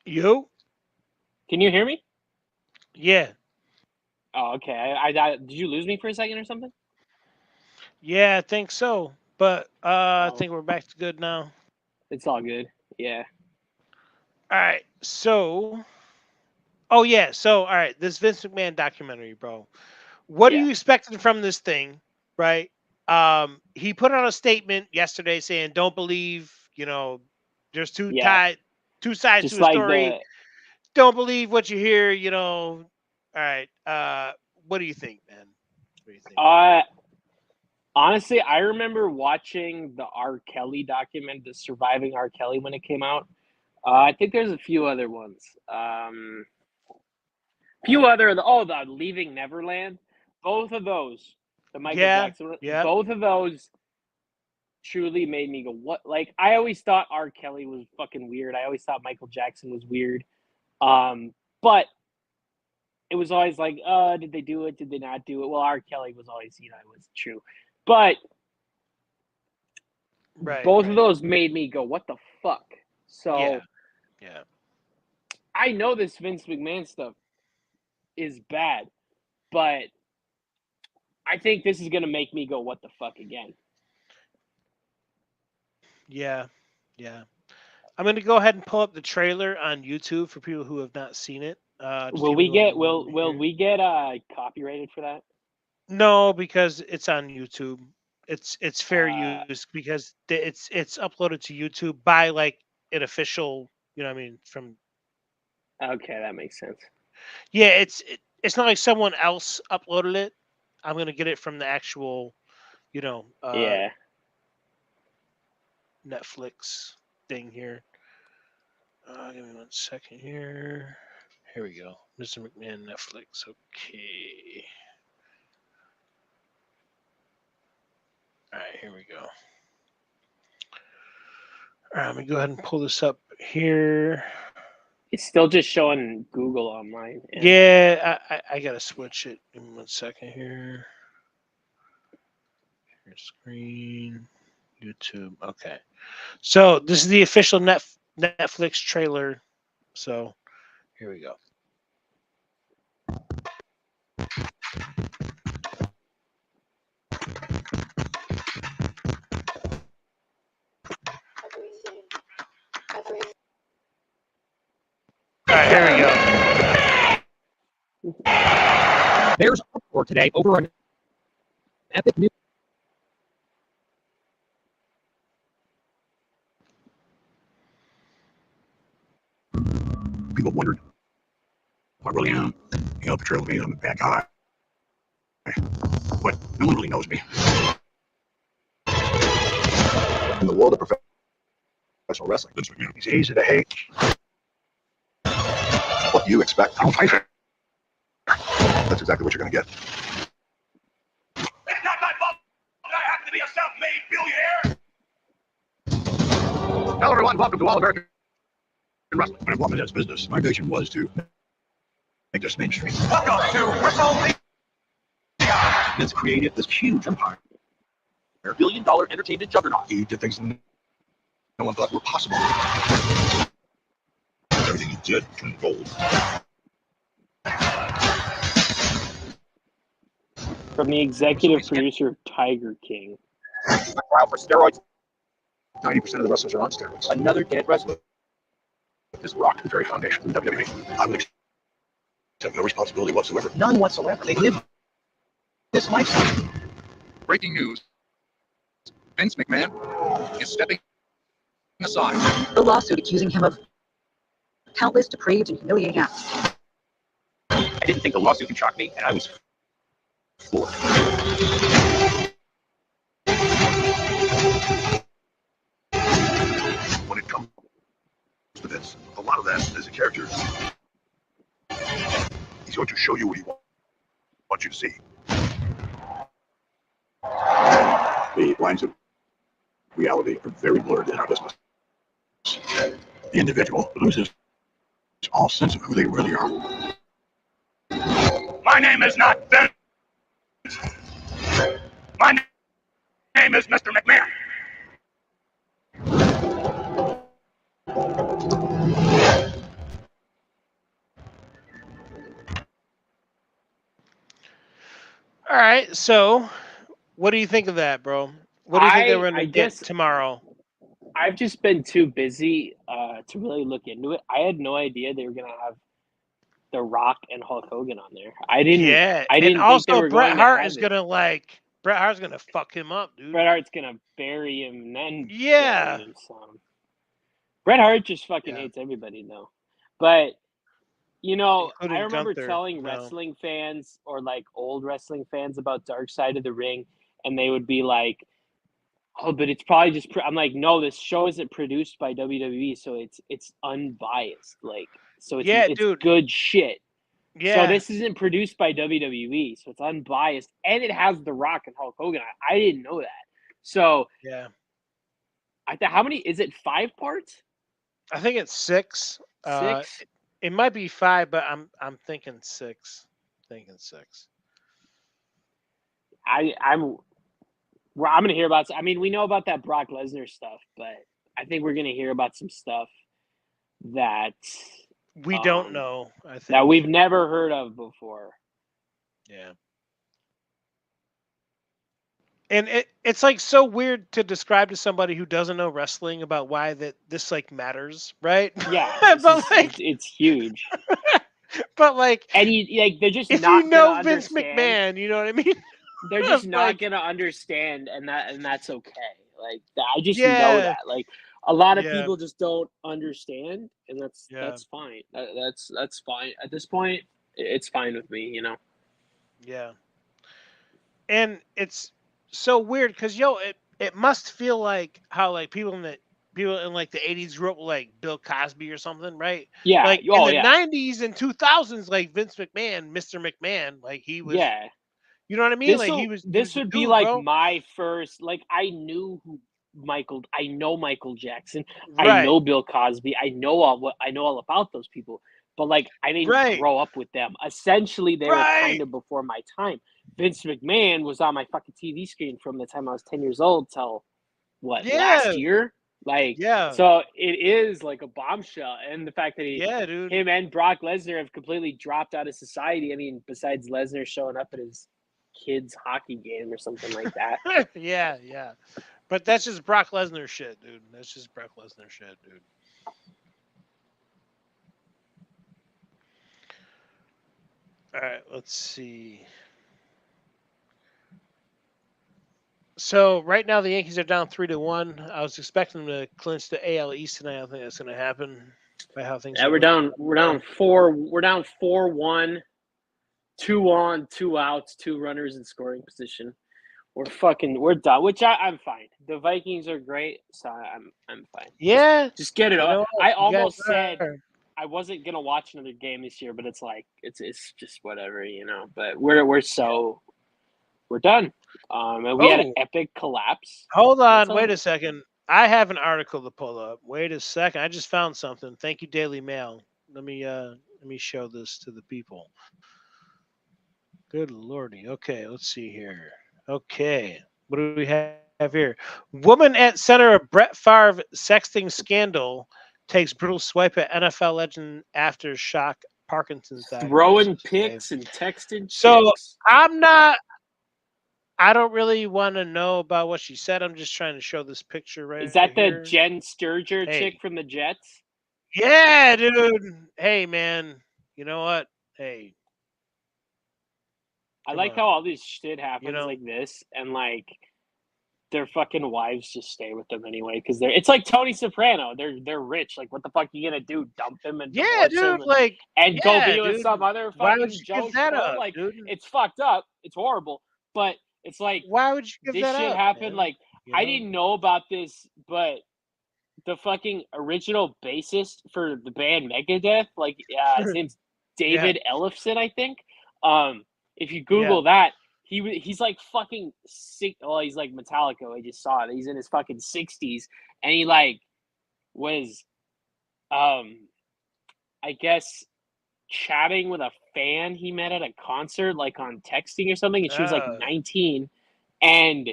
You? Can you hear me? Yeah. Oh, okay. Did you lose me for a second or something? Yeah, I think so. But I Oh, think we're back to good now. it's all good. Yeah. All right. So, oh yeah. So, all right. This Vince McMahon documentary, bro. What are Yeah. you expecting from this thing, right? He put out a statement yesterday saying, "Don't believe, there's Yeah. two sides Just to a like story. the Don't believe what you hear." All right. What do you think, man? What do you think? honestly, I remember watching the R. Kelly document, the Surviving R. Kelly when it came out. I think there's a few other ones. Few other the Leaving Neverland. Both of those, the Michael Yeah. Jackson, Yep. both of those truly made me go, what? Like, I always thought R. Kelly was fucking weird. I always thought Michael Jackson was weird. But it was always like, did they do it? Did they not do it? Well, R. Kelly was always, it was true. But Right. both of Right. those made me go, what the fuck? Yeah. So Yeah. I know this Vince McMahon stuff is bad, but I think this is gonna make me go, what the fuck again. Yeah. Yeah. I'm going to go ahead and pull up the trailer on YouTube for people who have not seen it. Just Will give me we a little get moment will here. we get copyrighted for that? No, because it's on YouTube. It's fair Uh use because it's uploaded to YouTube by like an official. What I mean, from okay, that makes sense. yeah, it's not like someone else uploaded it. I'm gonna get it from the actual, you know, uh, Yeah. Netflix thing here. Give me 1 second here. Here we go. Mr. McMahon Netflix. Okay. All right, here we go. All right, let me go ahead and pull this up here. It's still just showing Google on mine. And Yeah, I gotta switch it. Give me 1 second here. Your screen, YouTube. Okay. So this is the official Netflix trailer. So here we go. All right, here we go. There's uproar today over an epic news. People wondered who I really am. Portrayal me, I'm a bad guy. But no one really knows me. In the world of professional wrestling, he's easy to hate. What do you expect? I don't fight fair. That's exactly what you're going to get. It's not my fault that I happen to be a self-made billionaire. Hello, everyone. Welcome to All American Wrestling. When I bought my dad's business, my vision was to make this mainstream. Welcome to WrestleMania. Vince created this huge empire. $1 billion entertainment juggernaut. He did things no one thought were possible. Everything he did turned gold. from the executive producer of Tiger King. Trial for steroids. 90% of the wrestlers are on steroids. Another dead wrestler is rocked the very foundation of the WWE. I would accept no responsibility whatsoever. None whatsoever. They live this lifestyle. Breaking news. Vince McMahon is stepping aside. The lawsuit accusing him of countless depraved and humiliating acts. I didn't think the lawsuit would shock me, and I was floored. When it comes to this, a lot of that is a character. He's going to show you what he wants you to see. The lines of reality are very blurred in our business. The individual loses all sense of who they really are. My name is not Vince. My name is Mr. McMahon. All right. So, what do you think of that, bro? What do you think they were I going to get guess tomorrow? I've just been too busy to really look into it. I had no idea they were gonna have The Rock and Hulk Hogan on there. Yeah, I and didn't think they also were Bret going to Hart have is it. gonna fuck him up, dude. Bret Hart's gonna bury him and then bury Yeah, him some. Bret Hart just fucking yeah, hates everybody though. But I including remember Gunther. telling No. wrestling fans or like old wrestling fans about Dark Side of the Ring, and they would be like, "Oh, but it's probably just." I'm like, "No, this show isn't produced by WWE, so it's unbiased. Like, so Yeah, it's dude. good shit. So Yeah, this isn't produced by WWE, so it's unbiased, and it has The Rock and Hulk Hogan. I didn't know that. So yeah. how many is it? 5 parts? I think it's 6. 6? It might be 5, but I'm thinking 6. Thinking 6. I'm gonna hear about. I mean, we know about that Brock Lesnar stuff, but I think we're gonna hear about some stuff that We don't know. I that think. we've never heard of before. Yeah. And it's like so weird to describe to somebody who doesn't know wrestling about why that this like matters, right? Yeah, it's huge, but like and you like they're just if you not gonna know Vince understand. McMahon, you know what I mean? They're just not like gonna understand, and that's okay. Like I just know yeah, that. Like a lot of yeah, people just don't understand, and yeah, that's fine. That's fine at this point. It's fine with me, yeah. And it's so weird because it must feel like how like people in like the 80s grew up with like Bill Cosby or something, right? Yeah. Like in Oh the yeah. 90s and 2000s, like Vince McMahon, Mr. McMahon, like he was, Yeah. you know what I mean? Like he was This the would be dude, like bro. my first. Like I know Michael Jackson. I Right, know Bill Cosby. I know all about those people. But like I didn't right, grow up with them. Essentially, they were right. kind of before my time. Vince McMahon was on my fucking TV screen from the time I was 10 years old till what, last Yeah, year? Like, yeah, so it is like a bombshell. And the fact that yeah, dude. him and Brock Lesnar have completely dropped out of society. I mean, besides Lesnar showing up at his kid's hockey game or something like that. Yeah, yeah. But that's just Brock Lesnar shit, dude. That's just Brock Lesnar shit, dude. All right, let's see. So right now the Yankees are down 3-1. I was expecting them to clinch the AL East tonight. I don't think that's going to happen by how things Yeah, are we're looking down. right We're now. down four. We're down 4-1. 2 on, 2 outs, 2 runners in scoring position. We're done. Which I'm fine. The Vikings are great, so I'm fine. Yeah, Just get it you on. know what? I You guys almost said are. I wasn't gonna watch another game this year, but it's like it's just whatever. But we're done. And we had an Oh, epic collapse. hold It's on. Wait over. a second. I have an article to pull up. Wait a second. I just found something. Thank you, Daily Mail. Let me show this to the people. Good lordy. Okay, let's see here. Okay, what do we have here? Woman at center of Brett Favre sexting scandal takes brutal swipe at NFL legend after shock Parkinson's Throwing diagnosis. Okay. picks and texting So chicks. I'm not. I don't really want to know about what she said. I'm just trying to show this picture Is right that the here. Jen Sturger chick Hey, from the Jets? yeah, dude. Hey, man. You know what? Hey, I come like how on. all this shit You happens know. like this, and like their fucking wives just stay with them anyway because it's like Tony Soprano. They're rich. Like, what the fuck are you gonna do? Dump him and Yeah, divorce dude. him Like, and go yeah, be with dude. some other Why would fucking you Joe give that Schmo? up, Like, dude? it's fucked up. It's horrible. But it's like Why would you give this that shit up, happened. man? Like, You I know? didn't know about this, but the fucking original bassist for the band Megadeth, like his name's Yeah, David Ellefson, I think. Um, if you yeah. Google that, he's like fucking sick. Well, he's like Metallica. I just saw it. He's in his fucking 60s, and he like was, I guess, chatting with a fan he met at a concert, like on texting or something, and she was like Uh, 19, and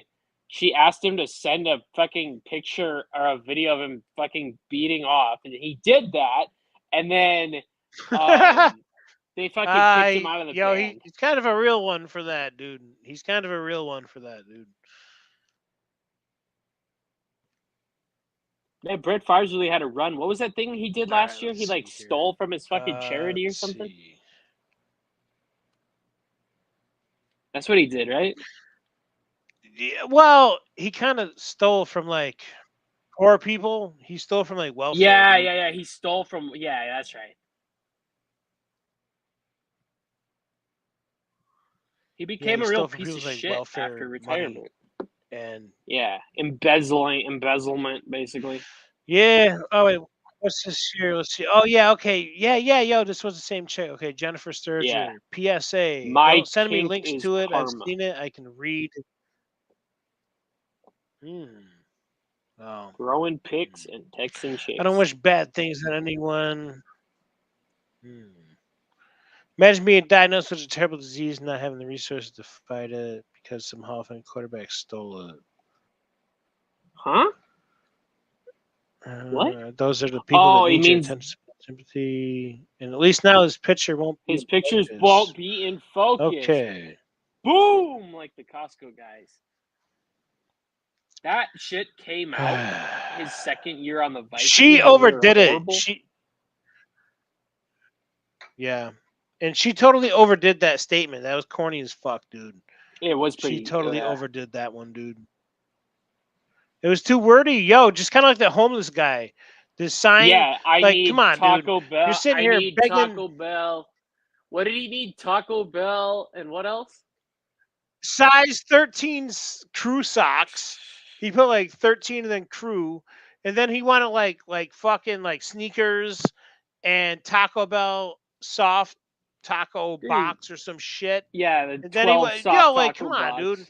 she asked him to send a fucking picture or a video of him fucking beating off, and he did that, and then um They fucking kicked him out of the band. He's kind of a real one for that, dude. He's kind of a real one for that, dude. Man, Brett Favre really had a run. What was that thing he did last year? He let's see stole here. from his fucking charity or Let's something. see. That's what he did, right? Yeah, well, he kind of stole from like poor people. He stole from like welfare. Yeah, dude. yeah. He stole from. Yeah, that's right. He became a real stole from piece of people's like shit welfare after money. retirement. And Yeah, embezzlement, basically. yeah. Oh wait, what's this here? Let's see. Oh yeah, okay. Yeah, yo, this was the same chick. Okay, Jennifer Sturgeon. PSA. My Don't send me kink links is to it. I've karma. seen it. I can read. Oh. Growing pics and texting chicks. I don't wish bad things on anyone. Imagine being diagnosed with a terrible disease and not having the resources to fight it because some Hall of Fame quarterback stole it. Huh? What? Those are the people that he need your means attention, sympathy, and at least now his picture won't be. his in pictures focus. won't be in focus. Okay. Boom! Like the Costco guys. That shit came out his second year on the Vikings. She and they were overdid it. horrible. Yeah. And she totally overdid that statement. That was corny as fuck, dude. It was pretty. She totally overdid that one, dude. It was too wordy. Yo, just kind of like the homeless guy. The sign. Yeah, I like, need come on, Taco dude. Bell. You're sitting I here need begging. Taco Bell. What did he need? Taco Bell and what else? Size 13 crew socks. He put like 13 and then crew, and then he wanted like fucking like sneakers and Taco Bell soft taco box or some shit. Yeah, the And then 12 he soft like, taco come on, box. dude.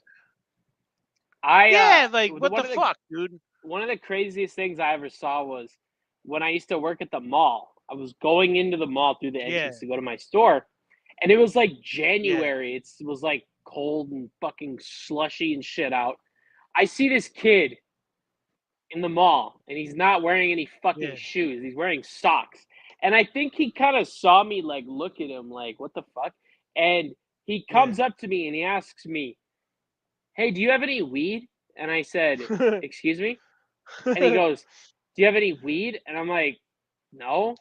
What the fuck, dude? One of the craziest things I ever saw was when I used to work at the mall. I was going into the mall through the entrance to go to my store, and it was like January. It was like cold and fucking slushy and shit out. I see this kid in the mall, and he's not wearing any fucking shoes. He's wearing socks. And I think he kind of saw me like look at him like, what the fuck? And he comes up to me and he asks me, "Hey, do you have any weed?" And I said, "Excuse me?" And he goes, "Do you have any weed?" And I'm like, "No."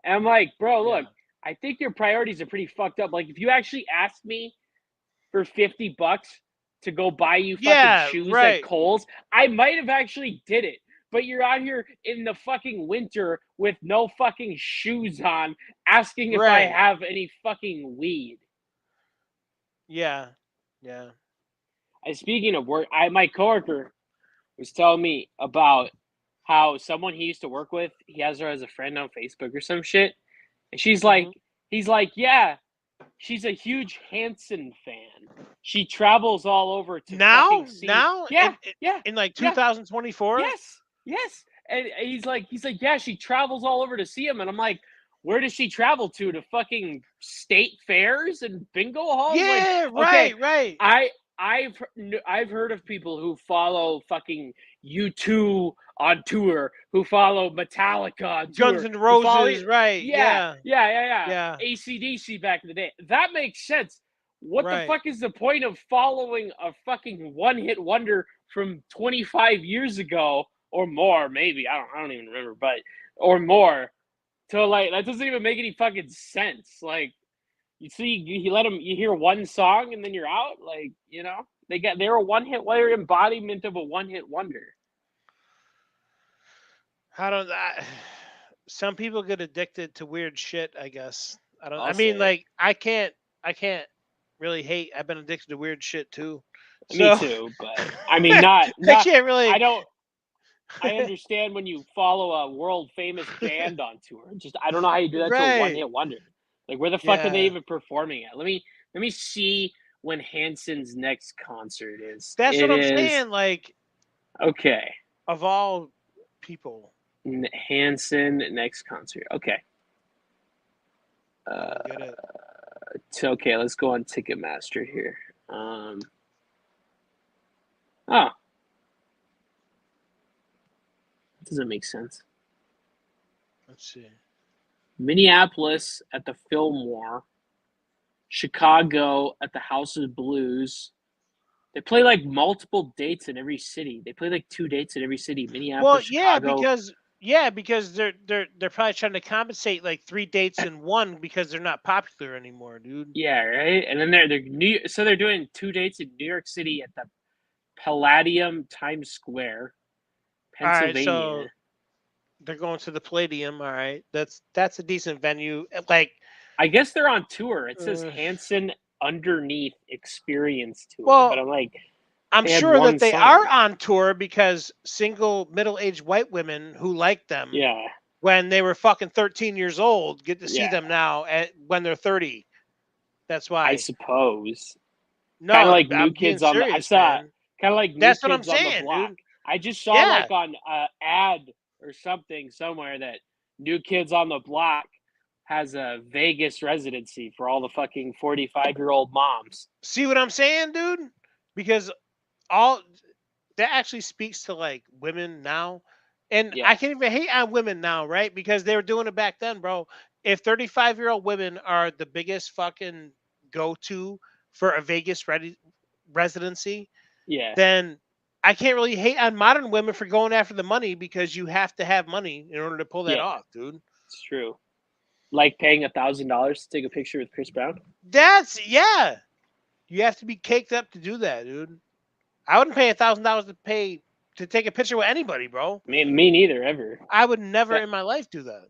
And I'm like, "Bro, look, I think your priorities are pretty fucked up. Like, if you actually asked me for $50 to go buy you fucking shoes at Kohl's, I might have actually did it. But you're out here in the fucking winter with no fucking shoes on, asking if I have any fucking weed." Yeah. And speaking of work, my coworker was telling me about how someone he used to work with, he has her as a friend on Facebook or some shit. And she's like, he's like, "Yeah, she's a huge Hanson fan. She travels all over to fucking see." In like 2024? Yes. And he's like, "Yeah, she travels all over to see him." And I'm like, "Where does she travel to? To fucking state fairs and bingo halls?" Yeah, like, right. I've heard of people who follow fucking U2 on tour, who follow Metallica on tour, Guns N' Roses, right? Yeah. AC/DC back in the day. That makes sense. What the fuck is the point of following a fucking one-hit wonder from 25 years ago or more? Maybe I don't even remember, but or more. To like that doesn't even make any fucking sense. Like, you see, you hear one song and then you're out. Like, they're a one-hit wonder, embodiment of a one-hit wonder. Some people get addicted to weird shit, I guess. I can't really hate. I've been addicted to weird shit too. Me too, but I mean, not I can't really. I understand when you follow a world famous band on tour. Just I don't know how you do that to a one-hit wonder. Like, where the fuck are they even performing at? Let me see when Hanson's next concert is. That's what I'm saying. Like, okay, of all people, Hanson next concert. Okay. Okay, let's go on Ticketmaster here. Doesn't make sense. Let's see. Minneapolis at the Fillmore. Chicago at the House of Blues. They play like multiple dates in every city. They play like 2 dates in every city. Minneapolis, Chicago. Because they're probably trying to compensate like 3 dates in one because they're not popular anymore, dude. Yeah, right. And then they're doing 2 dates in New York City at the Palladium Times Square, All right, Pennsylvania. so they're going to the Palladium. All right, that's a decent venue. Like, I guess they're on tour. It says Hanson Underneath Experience Tour, well, but I'm like, I'm they had sure one that they song. are on tour because single middle-aged white women who like them Yeah, when they were fucking 13 years old get to see Yeah. them now when they're 30. That's why. I suppose. No, Kind of like New I'm being Kids on the. I serious, saw man. kind of like New That's what I'm Kids on the saying, Block. dude. I just saw Yeah. like on ad or something somewhere that New Kids on the Block has a Vegas residency for all the fucking 45-year-old moms. See what I'm saying, dude? Because all that actually speaks to like women now. And Yeah. I can't even hate on women now, right? Because they were doing it back then, bro. If 35-year-old women are the biggest fucking go-to for a Vegas residency, Yeah. then I can't really hate on modern women for going after the money because you have to have money in order to pull that Yeah. off, dude. It's true. Like paying $1,000 to take a picture with Chris Brown. Yeah. You have to be caked up to do that, dude. I wouldn't pay $1,000 to take a picture with anybody, bro. Me neither, ever. I would never in my life do that.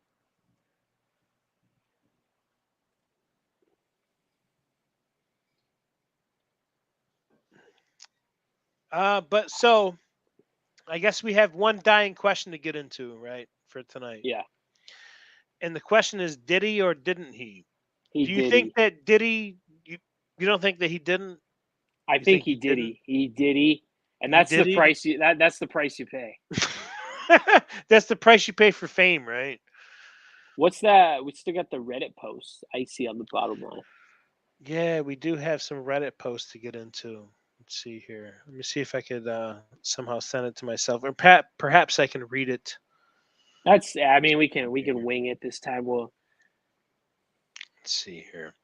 But so I guess we have one dying question to get into, right, for tonight. Yeah. And the question is, did he or didn't he? Do you Did think that did he? You don't think that he didn't? I You think think he he did. didn't? He did. And He that's the did. price that's the price you pay. That's the price you pay for fame, right? What's that? We still got the Reddit post I see on the bottom line. Yeah, we do have some Reddit posts to get into. Let's see here. Let me see if I could somehow send it to myself, or perhaps I can read it. I mean, we can wing it this time. Let's see here.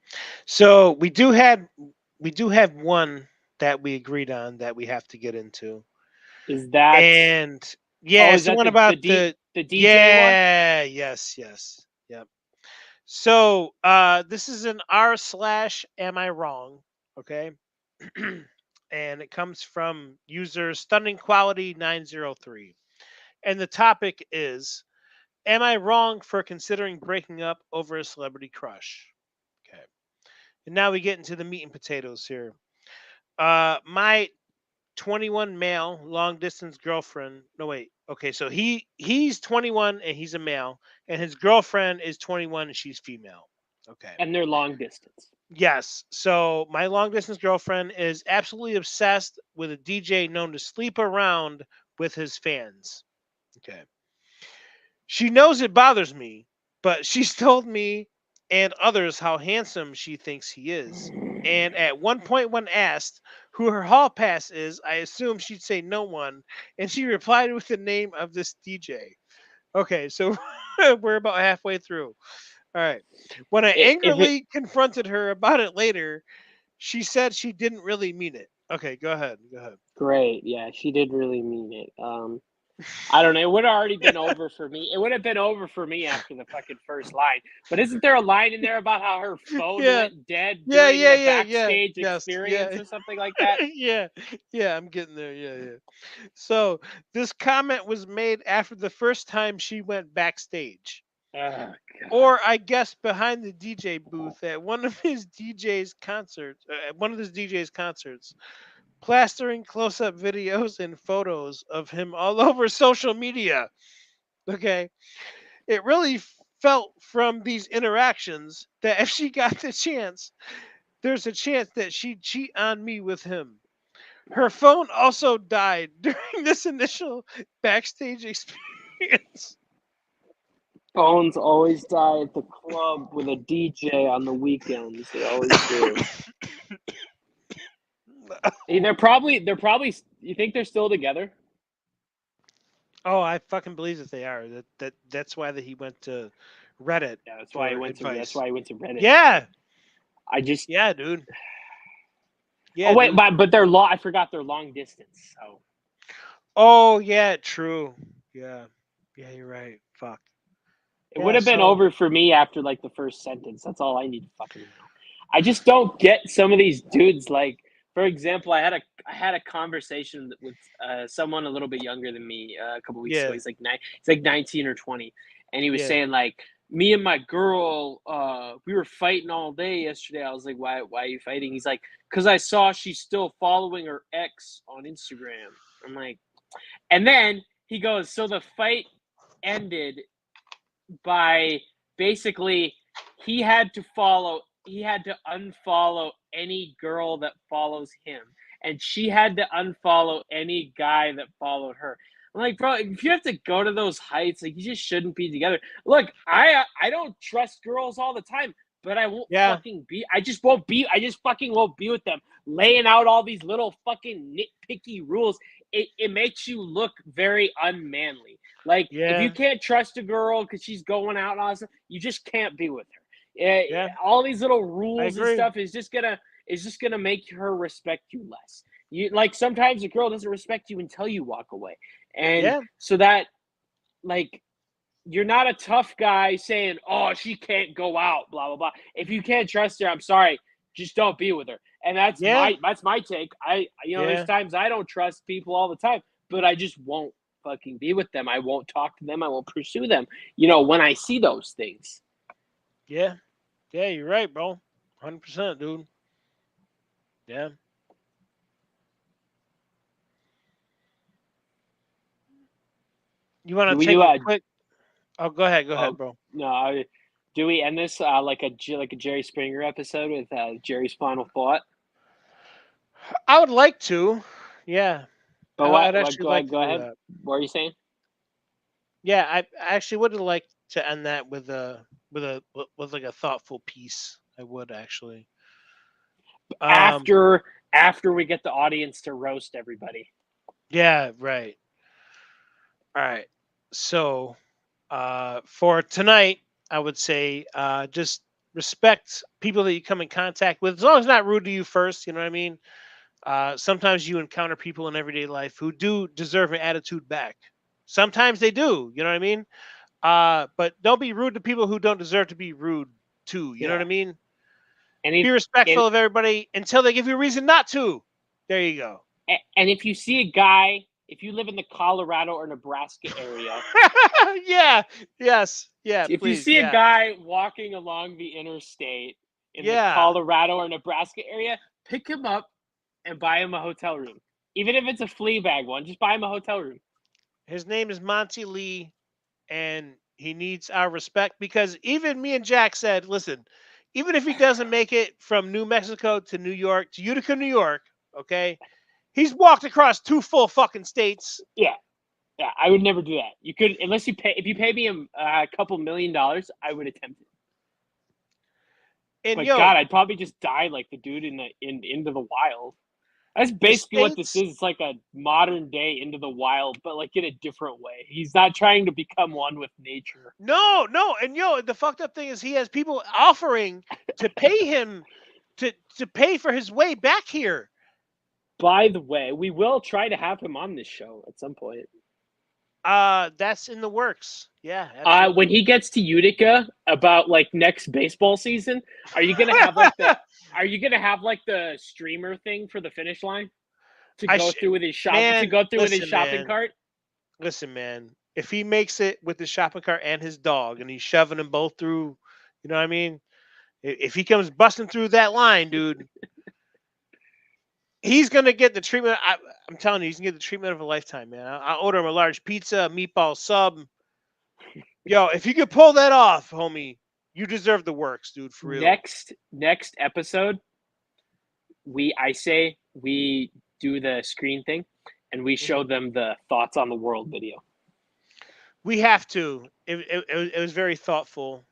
So we do have one that we agreed on that we have to get into. Is that and yeah, it's the one about the DJ yeah, one? Yes. Yep. So this is an r/am I wrong? Okay. And it comes from user Stunning Quality 903. And the topic is, am I wrong for considering breaking up over a celebrity crush? Okay. And now we get into the meat and potatoes here. My 21 male long distance girlfriend. No, wait. Okay, so he's 21 and he's a male, and his girlfriend is 21 and she's female. Okay. And they're long distance. Yes. So my long distance girlfriend is absolutely obsessed with a DJ known to sleep around with his fans. Okay. She knows it bothers me, but she's told me and others how handsome she thinks he is. And at one point, when asked who her hall pass is, I assume she'd say no one, and she replied with the name of this DJ. Okay, so we're about halfway through. All right. When I angrily confronted her about it later, she said she didn't really mean it. Okay, go ahead. Great. Yeah, she did really mean it. I don't know. It would have already been over for me. It would have been over for me after the fucking first line. But isn't there a line in there about how her phone went dead during the backstage experience or something like that? Yeah, I'm getting there. Yeah. So this comment was made after the first time she went backstage. Oh, or I guess behind the DJ booth at one of his DJ's concerts, plastering close-up videos and photos of him all over social media. Okay. It really felt from these interactions that if she got the chance, there's a chance that she'd cheat on me with him. Her phone also died during this initial backstage experience. Phones always die at the club with a DJ on the weekends. They always do. They're probably. You think they're still together? Oh, I fucking believe that they are. That's why he went to Reddit. Yeah, that's why he went to Reddit. Yeah. I just Yeah, dude. Yeah. oh wait, dude. but they're long. I forgot they're long distance. So Oh yeah, true. Yeah. Yeah, you're right. Fuck. it would Yeah. have been So over for me after like the first sentence. That's all I need to fucking know. I just don't get some of these dudes. Like, for example, I had a conversation with someone a little bit younger than me a couple weeks ago. yeah. He's like 19 or 20, and he was Yeah. saying like, me and my girl, we were fighting all day yesterday. I was like, why are you fighting? He's like, because I saw she's still following her ex on Instagram. I'm like, and then he goes, so the fight ended by basically he had to unfollow any girl that follows him, and she had to unfollow any guy that followed her. I'm like, bro, if you have to go to those heights, like, you just shouldn't be together. Look, I don't trust girls all the time, but I won't Yeah. fucking be. I just fucking won't be with them, laying out all these little fucking nitpicky rules. It makes you look very unmanly. Like, if Yeah. you can't trust a girl because she's going out and all that stuff, you just can't be with her. Yeah. All these little rules and agree. stuff is just gonna make her respect you less. You like, sometimes a girl doesn't respect you until you walk away, and Yeah. so that, like, you're not a tough guy saying, "Oh, she can't go out," blah blah blah. If you can't trust her, I'm sorry, just don't be with her. And that's Yeah. my take. There's Yeah. times I don't trust people all the time, but I just won't fucking be with them. I won't talk to them. I won't pursue them. When I see those things. Yeah. Yeah, you're right, bro. 100%, dude. Yeah. You want Do to we take do a a? quick? Oh, go ahead, bro. No. Do we end this like a Jerry Springer episode with Jerry's final thought? I would like to. Yeah. But I'd what? actually like to Go do ahead. that. What are you saying? Yeah, I actually would like to end that with like a thoughtful piece. I would actually. After we get the audience to roast everybody. Yeah, right. All right. So, for tonight, I would say just respect people that you come in contact with, as long as it's not rude to you first. You know what I mean? Sometimes you encounter people in everyday life who do deserve an attitude back. Sometimes they do. You know what I mean? But don't be rude to people who don't deserve to be rude to. You know what I mean? Be respectful of everybody until they give you a reason not to. There you go. And if you see a guy, if you live in the Colorado or Nebraska area, yeah, yes, yeah. if please, you see yeah. a guy walking along the interstate in the Colorado or Nebraska area, pick him up and buy him a hotel room. Even if it's a flea bag one, just buy him a hotel room. His name is Monty Lee, and he needs our respect because even me and Jack said, listen, even if he doesn't make it from New Mexico to New York to Utica, New York, okay, he's walked across 2 full fucking states. Yeah, I would never do that. You could, unless you pay. If you pay me a couple $1 million, I would attempt it. And but God, I'd probably just die like the dude in Into the Wild. That's basically what this is. It's like a modern day Into the Wild, but like in a different way. He's not trying to become one with nature. No, and the fucked up thing is he has people offering to pay him to pay for his way back here. By the way, we will try to have him on this show at some point. That's in the works. Yeah. When he gets to Utica about like next baseball season, are you gonna have like the streamer thing for the finish line to go through with his shopping cart? Listen, man, if he makes it with his shopping cart and his dog, and he's shoving them both through, you know what I mean? If he comes busting through that line, dude, he's gonna get the treatment. I'm telling you, he's gonna get the treatment of a lifetime, man. I'll order him a large pizza, a meatball sub. Yo, if you could pull that off, homie, you deserve the works, dude. For real. Next episode, we do the screen thing, and we show them the thoughts on the world video. We have to. It was very thoughtful.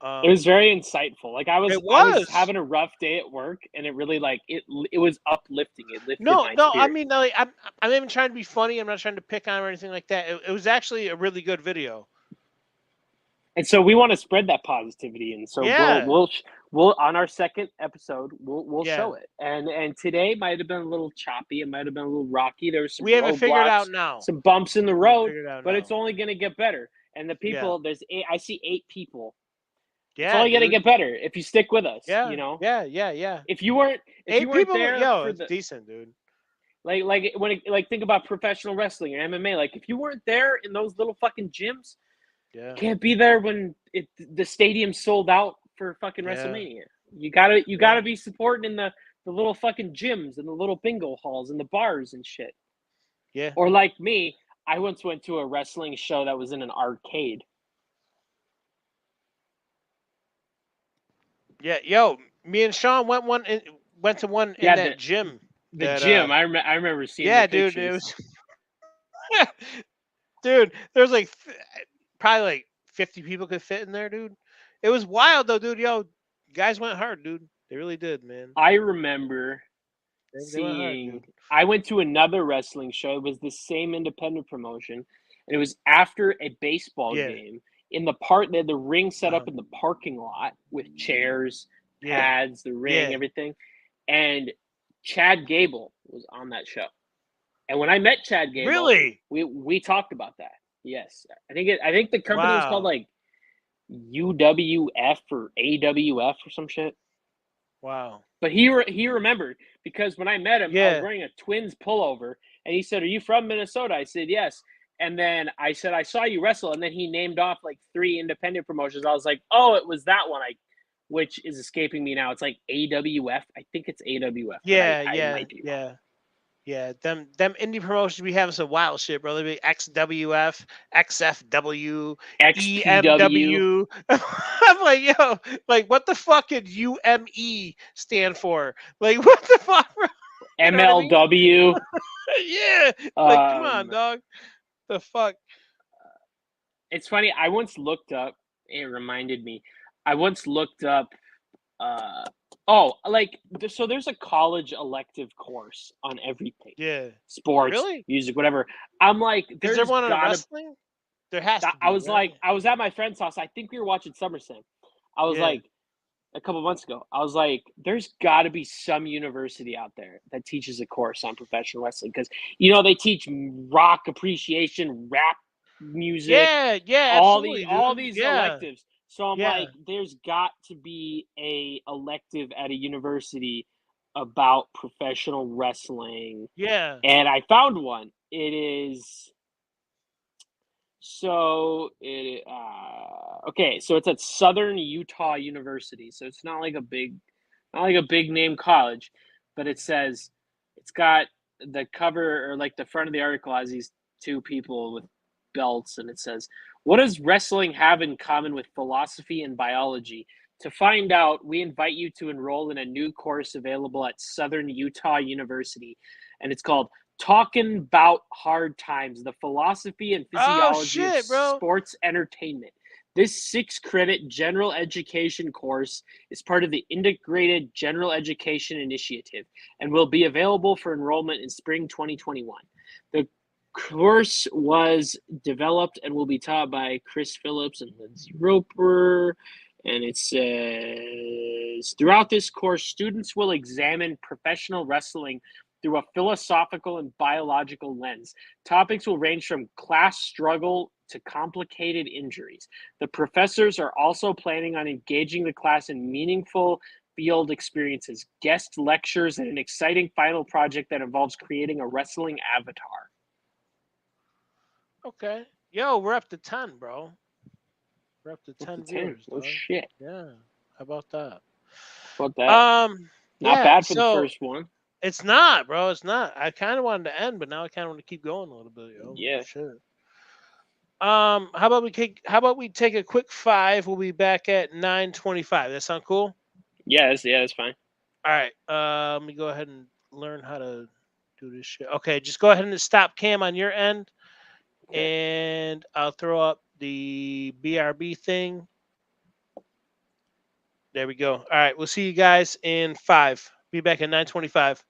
It was very insightful. Like I was having a rough day at work, and it really it was uplifting. It lifted my spirit. I mean, like, I'm not even trying to be funny. I'm not trying to pick on or anything like that. It was actually a really good video. And so we want to spread that positivity, and so We'll on our second episode, we'll Yeah. show it. And today might have been a little choppy. It might have been a little rocky. There was some We have it figured roadblocks, out now. some bumps in the We have it road, figured out but now. it's only going to get better. And the people, I see 8 people. Yeah, it's only going to dude. get better if you stick with us. Yeah, You know. yeah. If you weren't 8 people, there yo, for it's the decent, dude. think about professional wrestling or MMA. Like if you weren't there in those little fucking gyms, Yeah. you can't be there when the stadium's sold out for fucking Yeah. WrestleMania. You gotta be supporting in the little fucking gyms and the little bingo halls and the bars and shit. Yeah. Or like me, I once went to a wrestling show that was in an arcade. Yeah, yo, me and Sean went to one in that gym. The gym. I remember seeing the dude, pictures. it was dude, there's like probably like 50 people could fit in there, dude. It was wild though, dude. Yo, guys went hard, dude. They really did, man. I remember They went hard, dude. I went to another wrestling show. It was the same independent promotion, and it was after a baseball game. In the they had the ring set up in the parking lot with chairs, pads, the ring, everything. And Chad Gable was on that show. And when I met Chad Gable, really, we talked about that. Yes, I think the company was called like UWF or AWF or some shit. Wow. But he remembered because when I met him, I was wearing a Twins pullover, and he said, "Are you from Minnesota?" I said, "Yes." And then I said, "I saw you wrestle," and then he named off like 3 independent promotions. I was like, "Oh, it was that one." Which is escaping me now. It's like AWF. I think it's AWF. Yeah. Them indie promotions we have some wild shit, bro. They be XWF, XFW, XPW. EMW. I'm like, yo, like what the fuck did UME stand for? Like what the fuck, bro? MLW. Yeah. Like, come on, dog. The fuck. It's funny. I once looked up. It reminded me. I once looked up. So there's a college elective course on everything. Yeah. Sports, really? Music, whatever. I'm like, is there one on wrestling? There has to be. I was like, I was at my friend's house. I think we were watching SummerSlam. I was like, a couple months ago, I was like, there's got to be some university out there that teaches a course on professional wrestling because they teach rock appreciation, rap music, all these electives. So I'm like, there's got to be a elective at a university about professional wrestling. Yeah. And I found one. It is so it's at Southern Utah University. So it's not like a big name college, but it says it's got the cover or like the front of the article has these 2 people with belts, and it says, "What does wrestling have in common with philosophy and biology? To find out, we invite you to enroll in a new course available at Southern Utah University, and it's called Talking About Hard Times, the Philosophy and Physiology of Sports Entertainment. This 6-credit general education course is part of the Integrated General Education Initiative and will be available for enrollment in spring 2021. The course was developed and will be taught by Chris Phillips and Lindsay Roper. And it says, throughout this course, students will examine professional wrestling through a philosophical and biological lens. Topics will range from class struggle to complicated injuries. The professors are also planning on engaging the class in meaningful field experiences, guest lectures, and an exciting final project that involves creating a wrestling avatar. Okay. Yo, we're up to 10, bro. We're up to 10 viewers. Oh, shit. Yeah. How about that? Not bad for the first one. It's not, bro. It's not. I kind of wanted to end, but now I kind of want to keep going a little bit, yo. Yeah. Sure. How about we take a quick 5? We'll be back at 9:25. That sound cool? Yeah, that's fine. All right. Let me go ahead and learn how to do this shit. Okay, just go ahead and stop cam on your end. Okay. And I'll throw up the BRB thing. There we go. All right, we'll see you guys in 5. Be back at 9:25.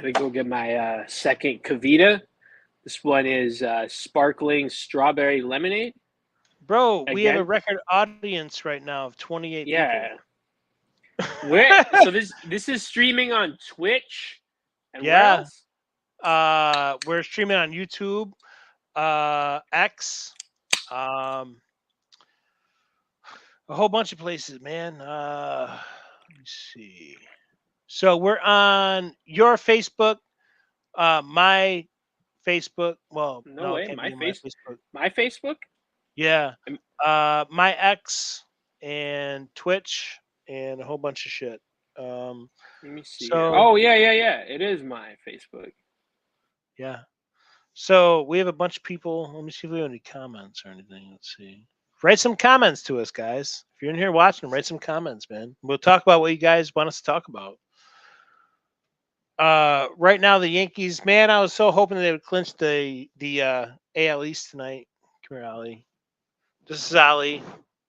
Gonna go get my second Kavita. This one is sparkling strawberry lemonade. Bro, we have a Again? record audience right now of 28 Yeah. people. Where? So this is streaming on Twitch, and where Yeah. else? We're streaming on YouTube, X, a whole bunch of places, man. Let me see. So we're on your Facebook, my Facebook. Well, No no, it way. can't My be my face. Facebook. My Facebook. Yeah. Um, My X and Twitch and a whole bunch of shit. Let me see here. So Oh yeah. It is my Facebook. yeah. So we have a bunch of people. Let me see if we have any comments or anything. Let's see. Write some comments to us, guys. If you're in here watching, write some comments, man. We'll talk about what you guys want us to talk about. Right now the Yankees, man, I was so hoping they would clinch the AL East tonight. Come here, Ali. This is Ali.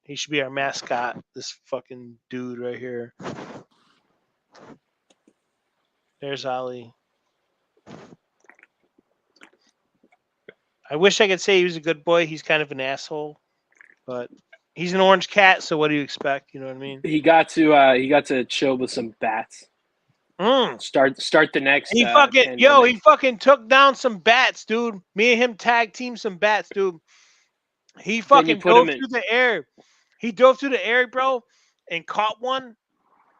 He should be our mascot. This fucking dude right here. There's Ali. I wish I could say he was a good boy. He's kind of an asshole, but he's an orange cat. So what do you expect? You know what I mean? He got to chill with some bats. Mm. Start the next. He fucking took down some bats, dude. Me and him tag team some bats, dude. He Then you fucking put him dove in. through the air. He dove through the air, bro, and caught one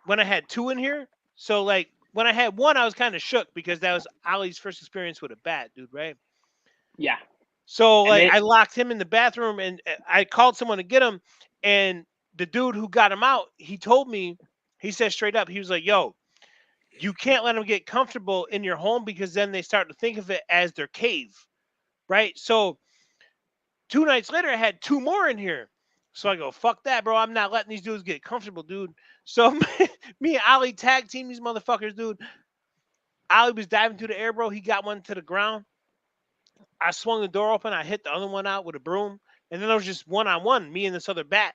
when I had two in here. So like when I had one, I was kind of shook because that was Ali's first experience with a bat, dude, right? Yeah. So And like then- I locked him in the bathroom and I called someone to get him, and the dude who got him out, he told me, he said straight up, he was like, yo, you can't let them get comfortable in your home because then they start to think of it as their cave, right? So 2 nights later, I had two more in here. So I go, fuck that, bro. I'm not letting these dudes get comfortable, dude. So me and Ali tag team these motherfuckers, dude. Ali was diving through the air, bro. He got one to the ground. I swung the door open. I hit the other one out with a broom. And then there was just one-on-one, me and this other bat.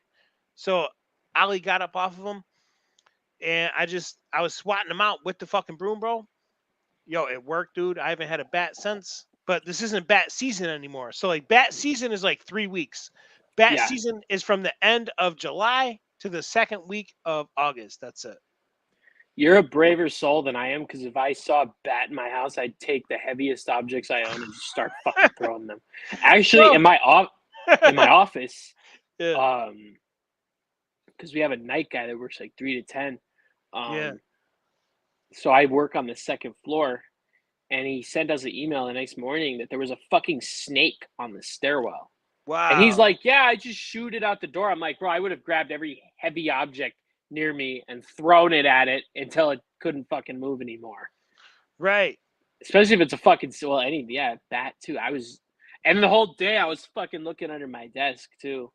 So Ali got up off of him. And I was swatting him out with the fucking broom, bro. Yo, it worked, dude. I haven't had a bat since. But this isn't bat season anymore. So like bat season is like 3 weeks. Bat season is from the end of July to the second week of August. That's it. You're a braver soul than I am, because if I saw a bat in my house, I'd take the heaviest objects I own and just start fucking throwing them. Actually, in my office, Yeah. because we have a night guy that works like 3 to 10. Yeah. So I work on the second floor, and he sent us an email the next morning that there was a fucking snake on the stairwell. Wow. And he's like, yeah, I just shoot it out the door. I'm like, bro, I would have grabbed every heavy object near me and thrown it at it until it couldn't fucking move anymore. Right. Especially if it's a fucking, bat too. And the whole day I was fucking looking under my desk too.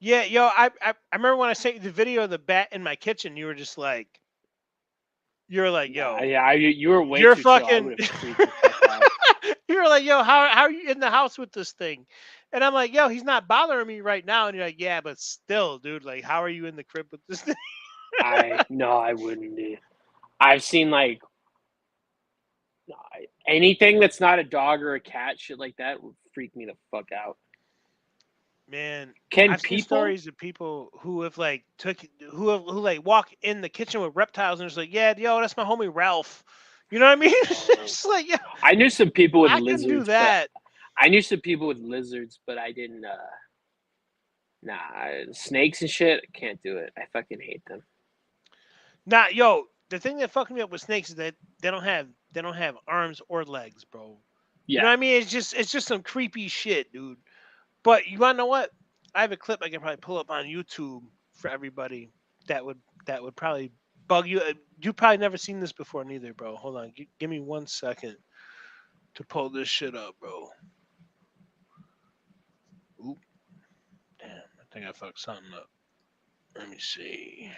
Yeah, yo, I remember when I sent you the video of the bat in my kitchen, you were just like, yo, You were way you're too chill. I fucking. would have freaked the fuck out. You were like, yo, how are you in the house with this thing? And I'm like, yo, he's not bothering me right now. And you're like, yeah, but still, dude, like, how are you in the crib with this thing? I wouldn't be. I've seen like anything that's not a dog or a cat, shit like that would freak me the fuck out. Man, I've seen stories of people who have like who like walk in the kitchen with reptiles and it's like, yeah, yo, that's my homie Ralph. You know what I mean? It's like, yeah, I knew some people with I lizards. can do that. I knew some people with lizards, but I didn't. Snakes and shit, I can't do it. I fucking hate them. Nah, yo, the thing that fucked me up with snakes is that they don't have arms or legs, bro. Yeah. You know what I mean? It's just some creepy shit, dude. But you wanna know what? I have a clip I can probably pull up on YouTube for everybody that would probably bug you. You've probably never seen this before neither, bro. Hold on, give me 1 second to pull this shit up, bro. Oop. Damn, I think I fucked something up. Let me see.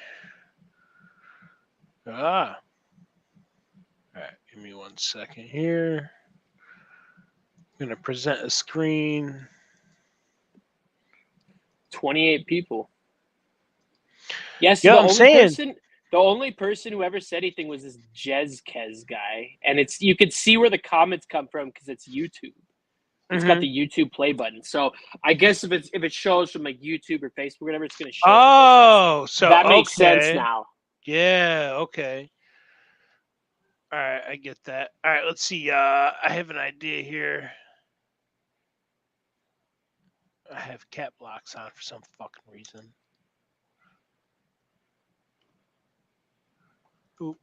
All right, give me 1 second here. I'm gonna present a screen. 28 people. Yes, Yo, the I'm only saying. person The only person who ever said anything was this Jezkez guy, and you could see where the comments come from because it's YouTube. It's got the YouTube play button. So I guess if it shows from like YouTube or Facebook, or whatever, it's going to show. Oh, so that makes okay. sense now. Yeah. Okay. All right, I get that. All right, let's see. I have an idea here. I have cat blocks on for some fucking reason. Oop.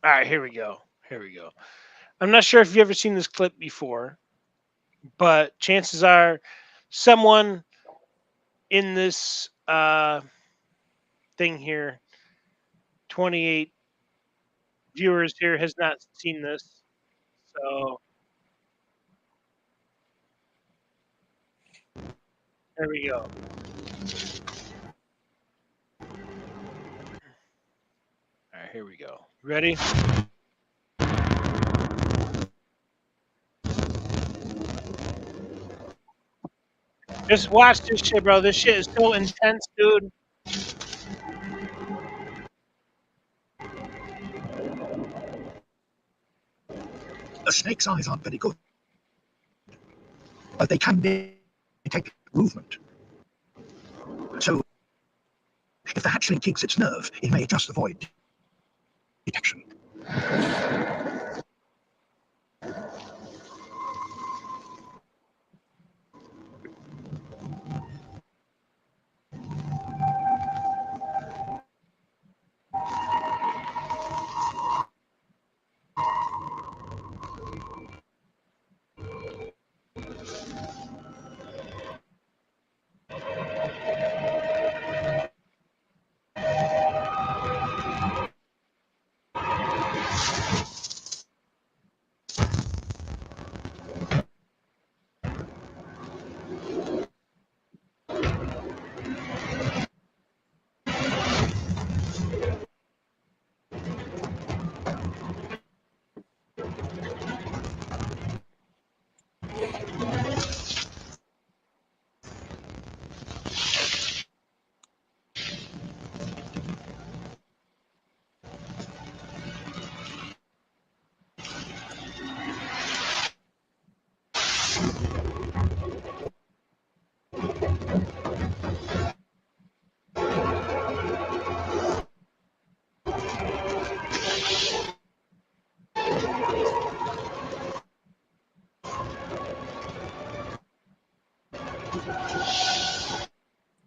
All right, here we go. I'm not sure if you've ever seen this clip before, but chances are someone in this thing here, 28 viewers here, has not seen this. So there we go. All right, here we go. Ready? Just watch this shit, bro. This shit is so intense, dude. A snake's eyes aren't very good, but they can detect movement. So, if the hatchling kinks its nerve, it may just avoid detection.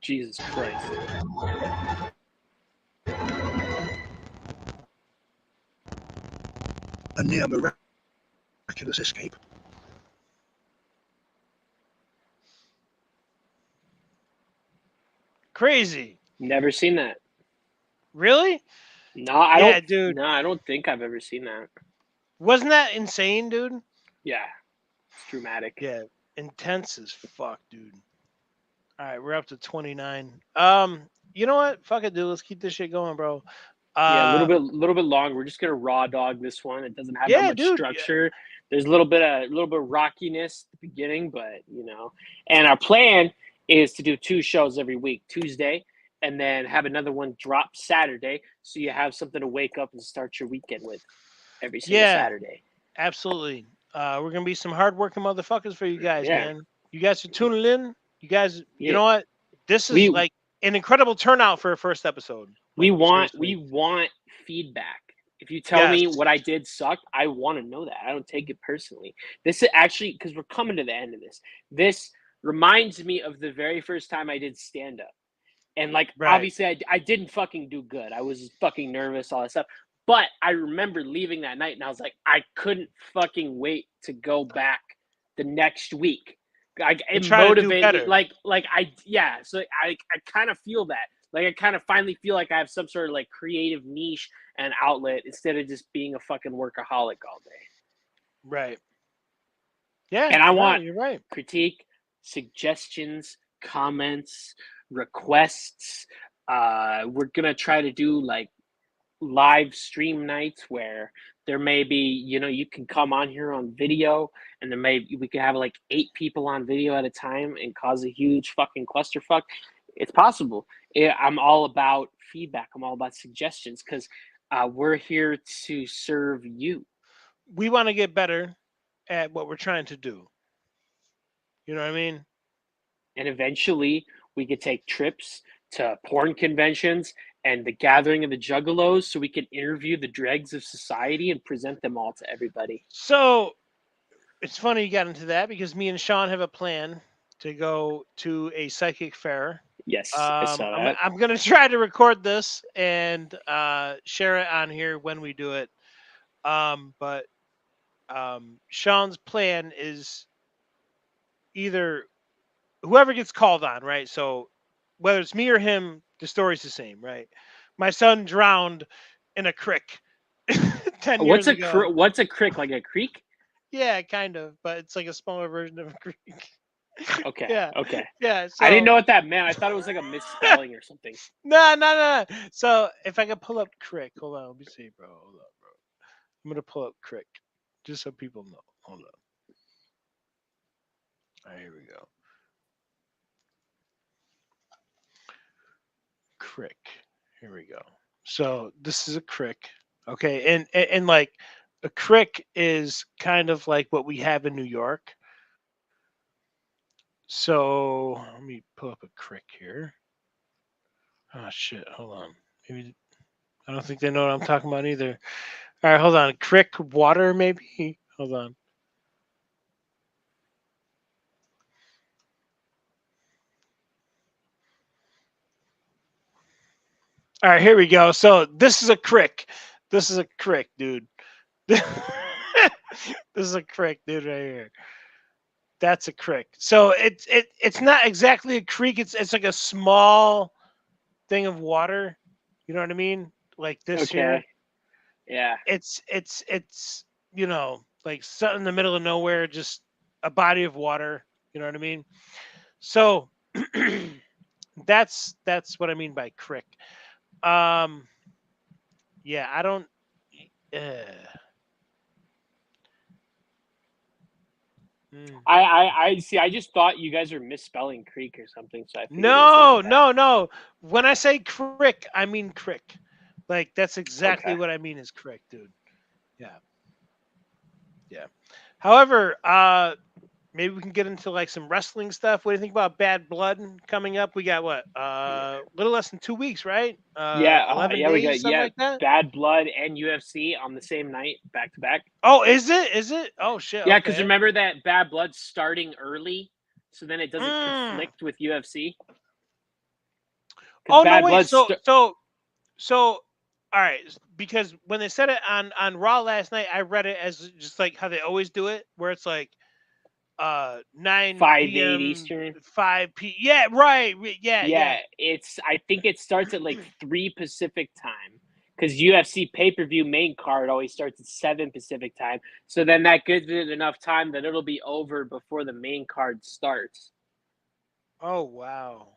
Jesus Christ. A near miraculous escape. Crazy. Never seen that. Really? No, I Yeah, don't. dude. No, I don't think I've ever seen that. Wasn't that insane, dude? Yeah, it's dramatic. Yeah, intense as fuck, dude. All right, we're up to 29. You know what? Fuck it, dude. Let's keep this shit going, bro. Yeah, a little bit long. We're just gonna raw dog this one. It doesn't have that Yeah, much dude. structure. There's a little bit of rockiness at the beginning, but And our plan is to do 2 shows every week, Tuesday, and then have another one drop Saturday, so you have something to wake up and start your weekend with every single Yeah. Saturday. Absolutely. We're gonna be some hardworking motherfuckers for you guys, Yeah. man. You guys are tuning in. You guys, you Yeah. know what? This is like an incredible turnout for a first episode. We Like, want feedback. If you tell me Yes. what I did sucked, I want to know that. I don't take it personally. This is actually because we're coming to the end of this. This reminds me of the very first time I did stand up. And like Right. obviously I didn't fucking do good. I was fucking nervous, all that stuff. But I remember leaving that night and I was like, I couldn't fucking wait to go back the next week. It try to do motivated me. better. So I kind of feel that. Like I kind of finally feel like I have some sort of like creative niche and outlet instead of just being a fucking workaholic all day. Right. Yeah. And I want you're right. critique, suggestions, comments, requests. We're gonna try to do like live stream nights where there may be, you can come on here on video, and we could have like 8 people on video at a time and cause a huge fucking clusterfuck. It's possible. I'm all about feedback. I'm all about suggestions because we're here to serve you. We want to get better at what we're trying to do. You know what I mean? And eventually we could take trips to porn conventions and the gathering of the juggalos so we can interview the dregs of society and present them all to everybody. So it's funny you got into that because me and Sean have a plan to go to a psychic fair. Yes, I saw that. I'm going to try to record this and share it on here when we do it. But Sean's plan is either whoever gets called on, right? So whether it's me or him, the story's the same, right? My son drowned in a creek 10 years ago. What's a crick? Like a creek? Yeah, kind of, but it's like a smaller version of a creek. Okay. Yeah. Okay. Yeah. So, I didn't know what that meant. I thought it was like a misspelling or something. No. So if I could pull up crick, hold on, let me see, bro. Hold on, bro. I'm gonna pull up crick, just so people know. Hold on. All right, here we go. Crick. Here we go. So this is a crick. Okay, and like a crick is kind of like what we have in New York. So let me pull up a crick here. Oh shit, hold on. Maybe I don't think they know what I'm talking about either. All right, hold on. Crick water, maybe. Hold on. All right, here we go. So this is a crick. This is a crick, dude. This is a crick, dude, right here. That's a crick. So it's not exactly a creek. It's like a small thing of water. You know what I mean? Like this here. Yeah. It's like something in the middle of nowhere, just a body of water. You know what I mean? So that's what I mean by crick. Yeah, I don't. I see. I just thought you guys were misspelling creek or something. So I figured No. When I say crick, I mean crick. Like that's exactly what I mean is crick, dude. Yeah. However, maybe we can get into like some wrestling stuff. What do you think about Bad Blood coming up? We got what? A little less than 2 weeks, right? 11 days, we got something like that. Bad Blood and UFC on the same night, back to back. Oh, is it? Oh shit. Yeah, because remember that Bad Blood's starting early, so then it doesn't conflict with UFC. Oh no, wait. So all right, because when they said it on Raw last night, I read it as just like how they always do it, where it's like 9 5 p.m. Eastern, 5 p. Yeah, right. Yeah. I think it starts at like 3 Pacific time, because UFC pay-per-view main card always starts at 7 Pacific time. So then that gives it enough time that it'll be over before the main card starts. Oh wow,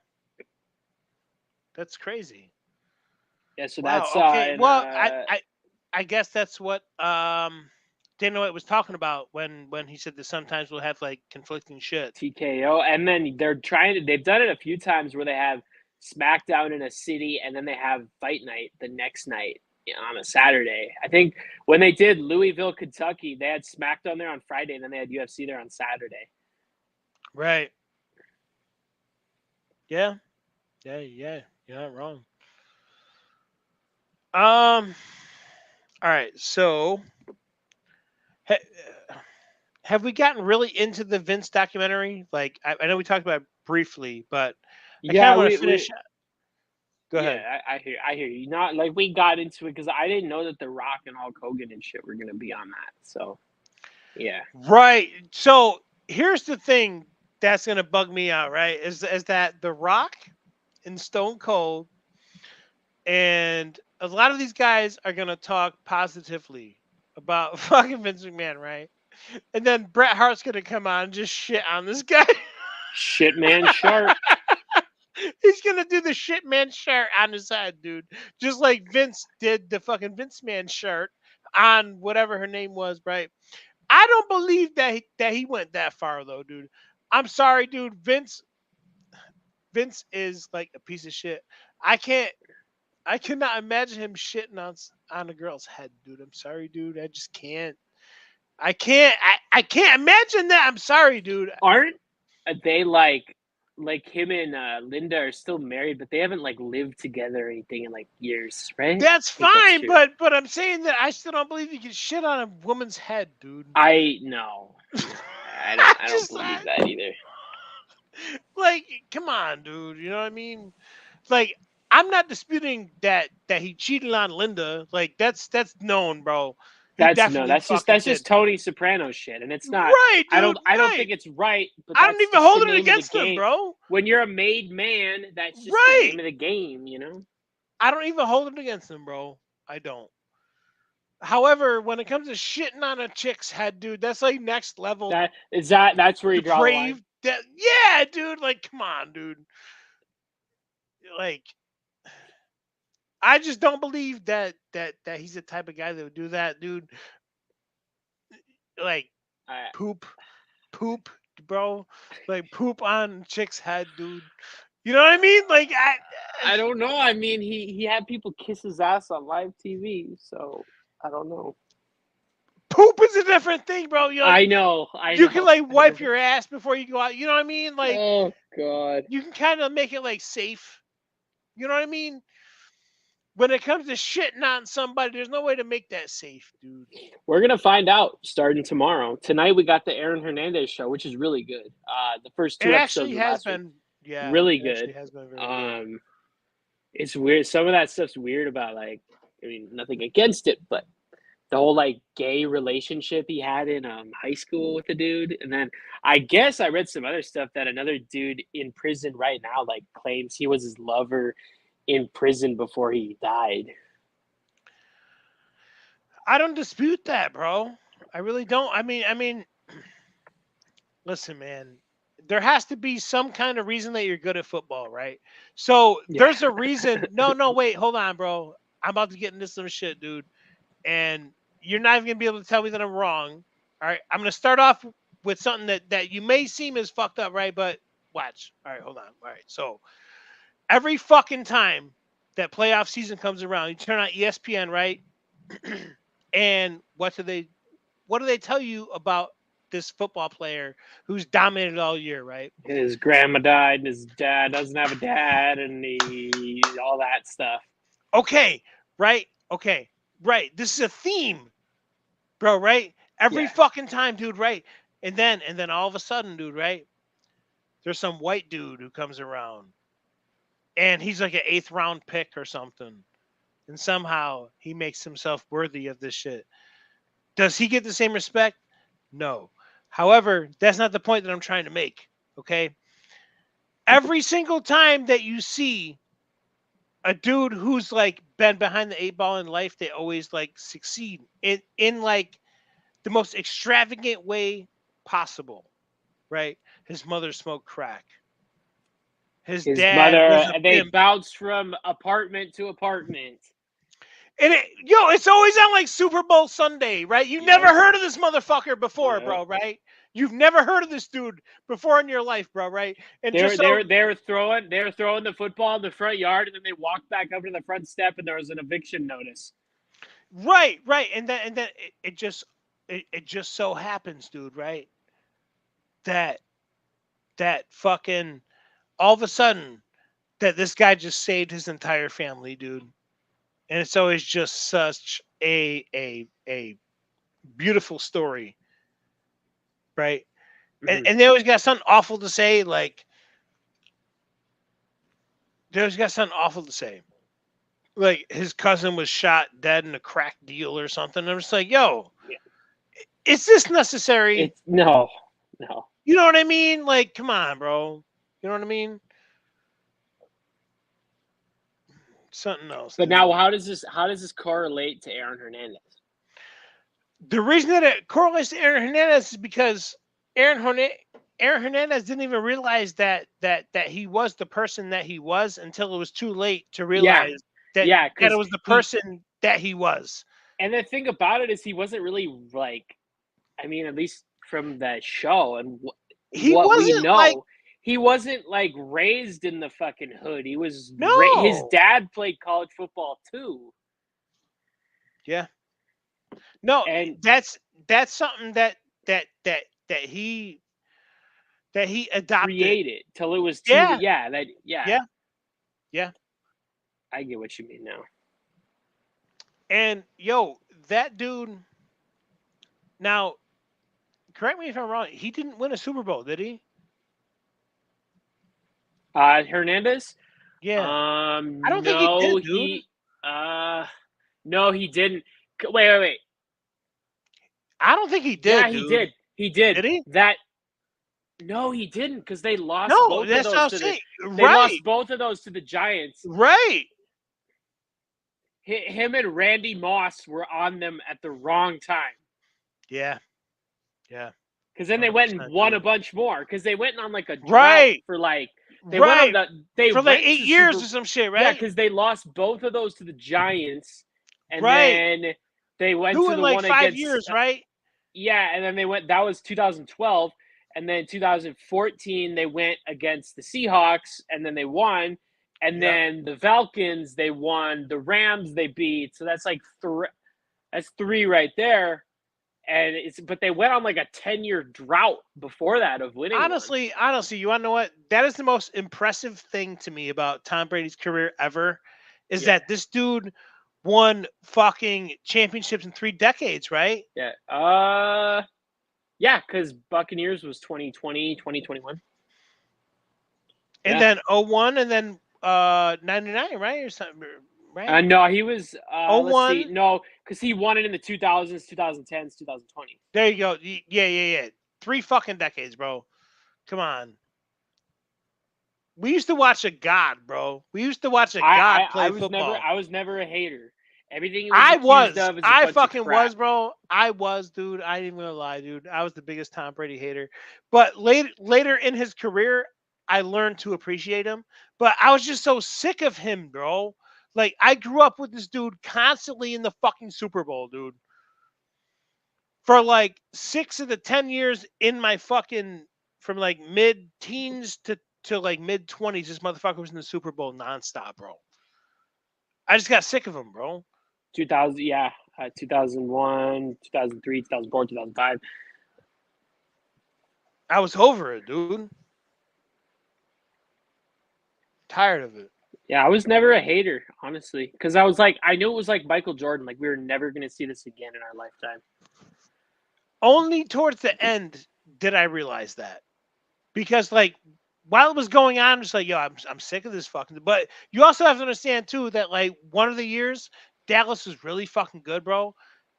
that's crazy. Yeah, so wow, that's okay. Well, I guess that's what Dana White was talking about when he said that sometimes we'll have like conflicting shit. TKO, and then they've done it a few times where they have SmackDown in a city and then they have Fight Night the next night on a Saturday. I think when they did Louisville, Kentucky, they had SmackDown there on Friday and then they had UFC there on Saturday. Right. Yeah. You're not wrong. All right. So have we gotten really into the Vince documentary? Like, I know we talked about it briefly, but I kind of want to finish. Go ahead. Yeah, I hear you. Not like we got into it because I didn't know that The Rock and Hulk Hogan and shit were gonna be on that. So, yeah. Right. So here's the thing that's gonna bug me out. Right? Is that The Rock and Stone Cold and a lot of these guys are gonna talk positively about fucking Vince McMahon, right? And then Bret Hart's gonna come on and just shit on this guy. Shit, man, sharp. He's gonna do the shit man shirt on his head, dude. Just like Vince did the fucking Vince man shirt on whatever her name was, right? I don't believe that he went that far though, dude. I'm sorry, dude. Vince is like a piece of shit. I cannot imagine him shitting on a girl's head, dude. I'm sorry, dude. I just can't. I can't imagine that. I'm sorry, dude. Aren't they like him and Linda are still married, but they haven't like lived together or anything in like years, right? That's I think that's fine, true. but I'm saying that I still don't believe you can shit on a woman's head, dude. I know. I don't Just, believe that either. Like, come on, dude. You know what I mean? Like, I'm not disputing that he cheated on Linda. Like, that's known, bro. He definitely That's fucking just did. Tony Soprano shit, and it's not. Right, dude. I don't right. think it's right, but I don't that's even just hold the it name against of the him, game. bro. When you're a made man, that's just Right. the name of the game, you know. I don't even hold it against him, bro. I don't. However, when it comes to shitting on a chick's head, dude, that's like next level That's where you draw the line. depraved. Yeah, dude. Like, come on, dude. Like, I just don't believe that he's the type of guy that would do that, dude. Like, poop, bro. Like, poop on chick's head, dude. You know what I mean? Like, I don't know. I mean, he had people kiss his ass on live TV, so I don't know. Poop is a different thing, bro. You know, I know. you can like wipe your ass before you go out. You know what I mean? Like, oh god. you can kind of make it like safe. You know what I mean? When it comes to shitting on somebody, there's no way to make that safe, dude. We're gonna find out starting tomorrow. Tonight we got the Aaron Hernandez show, which is really good. The first two It episodes actually of has last week, been, yeah, really it good. actually has been very good. It's weird. Some of that stuff's weird about like, I mean, nothing against it, but the whole like gay relationship he had in high school with the dude, and then I guess I read some other stuff that another dude in prison right now like claims he was his lover in prison before he died. I don't dispute that, bro. I really don't. I mean, listen, man. There has to be some kind of reason that you're good at football, right? So Yeah. there's a reason. No, wait, hold on, bro. I'm about to get into some shit, dude. And you're not even gonna be able to tell me that I'm wrong. All right. I'm gonna start off with something that you may seem as fucked up, right? But watch. All right, hold on. All right. So every fucking time that playoff season comes around, you turn on ESPN, right? And what do they tell you about this football player who's dominated all year, right? His grandma died, and his dad doesn't have a dad, and all that stuff. Okay, right? Okay, right. This is a theme, bro, right? Every Yeah. fucking time, dude, right? And then all of a sudden, dude, right? There's some white dude who comes around, and he's like an 8th round pick or something, and somehow he makes himself worthy of this shit. Does he get the same respect? No. However, that's not the point that I'm trying to make. Okay. Every single time that you see a dude who's like been behind the 8 ball in life, they always like succeed in like the most extravagant way possible. Right? His mother smoked crack. His dad was mother, a they pimp. bounced from apartment to apartment. And it's always on like Super Bowl Sunday, right? You never heard of this motherfucker before, bro, right? You've never heard of this dude before in your life, bro, right? And they were throwing the football in the front yard, and then they walked back up to the front step, and there was an eviction notice. Right, and then it just so happens, dude, right? That fucking all of a sudden that this guy just saved his entire family, dude. And it's always just such a beautiful story, right? Mm-hmm. And they always got something awful to say, like they always got something awful to say. Like his cousin was shot dead in a crack deal or something. I'm just like, yo, is this necessary? No. You know what I mean? Like, come on, bro. You know what I mean? Something else. But dude. now, how does this correlate to Aaron Hernandez? The reason that it correlates to Aaron Hernandez is because Aaron Aaron Hernandez didn't even realize that he was the person that he was until it was too late to realize that Yeah, that it 'cause was the person that he was. and the thing about it is he wasn't really like, I mean, at least from that show and He what we wasn't like know, he wasn't like raised in the fucking hood. He was his no. dad played college football too, Yeah. No, and that's something that he adopted. created till it was too. Yeah. Yeah, Yeah. Yeah. I get what you mean now. And yo, that dude. Now, correct me if I'm wrong. He didn't win a Super Bowl, did he? Hernandez. Yeah. I don't think he No, did, dude. no, he didn't. Wait. I don't think he did. Yeah, dude. he did. He did. Did he? That. No, he didn't because they lost No, both of that's what I'm those to saying. they lost both of those to the Giants. Right. Him and Randy Moss were on them at the wrong time. Yeah. Yeah. Because then they went and 100% won true. a bunch more. Because they went on like a drought Right. for like they right. went on they For like went 8 to years Super- or some shit, Yeah, right? because they lost both of those to the Giants, and Right. then they went Who to in the like one 5 against years, right? Yeah, and then they went. That was 2012, and then 2014 they went against the Seahawks, and then they won. And Yep. then the Falcons they won. The Rams they beat. So that's like that's three right there. And but they went on like a 10-year drought before that of winning. Honestly, you want to know what? That is the most impressive thing to me about Tom Brady's career ever, is that this dude won fucking championships in 3 decades, right? Yeah. Yeah, because Buccaneers was 2020, 2021. And then 01 and then 99, right? Or something, right? No, he was. Let's see. 01. No, because he won it in the 2000s, 2010s, 2020. There you go. Yeah. 3 fucking decades, bro. Come on. We used to watch a god, bro. We used to watch a god play I was football. I was never a hater. Everything he I was was. accused of is a I bunch of fucking crap. was, bro. I was, dude. I ain't even gonna lie, dude. I was the biggest Tom Brady hater. But later in his career, I learned to appreciate him. But I was just so sick of him, bro. Like, I grew up with this dude constantly in the fucking Super Bowl, dude. For like 6 of the 10 years in my fucking, from like mid-teens to like mid-20s, this motherfucker was in the Super Bowl nonstop, bro. I just got sick of him, bro. 2000, yeah, 2001, 2003, 2004, 2005. I was over it, dude. Tired of it. Yeah, I was never a hater, honestly, because I was like, I knew it was like Michael Jordan. Like we were never gonna see this again in our lifetime. Only towards the end did I realize that, because like while it was going on, it's like, yo, I'm sick of this fucking. But you also have to understand too that like one of the years Dallas was really fucking good, bro,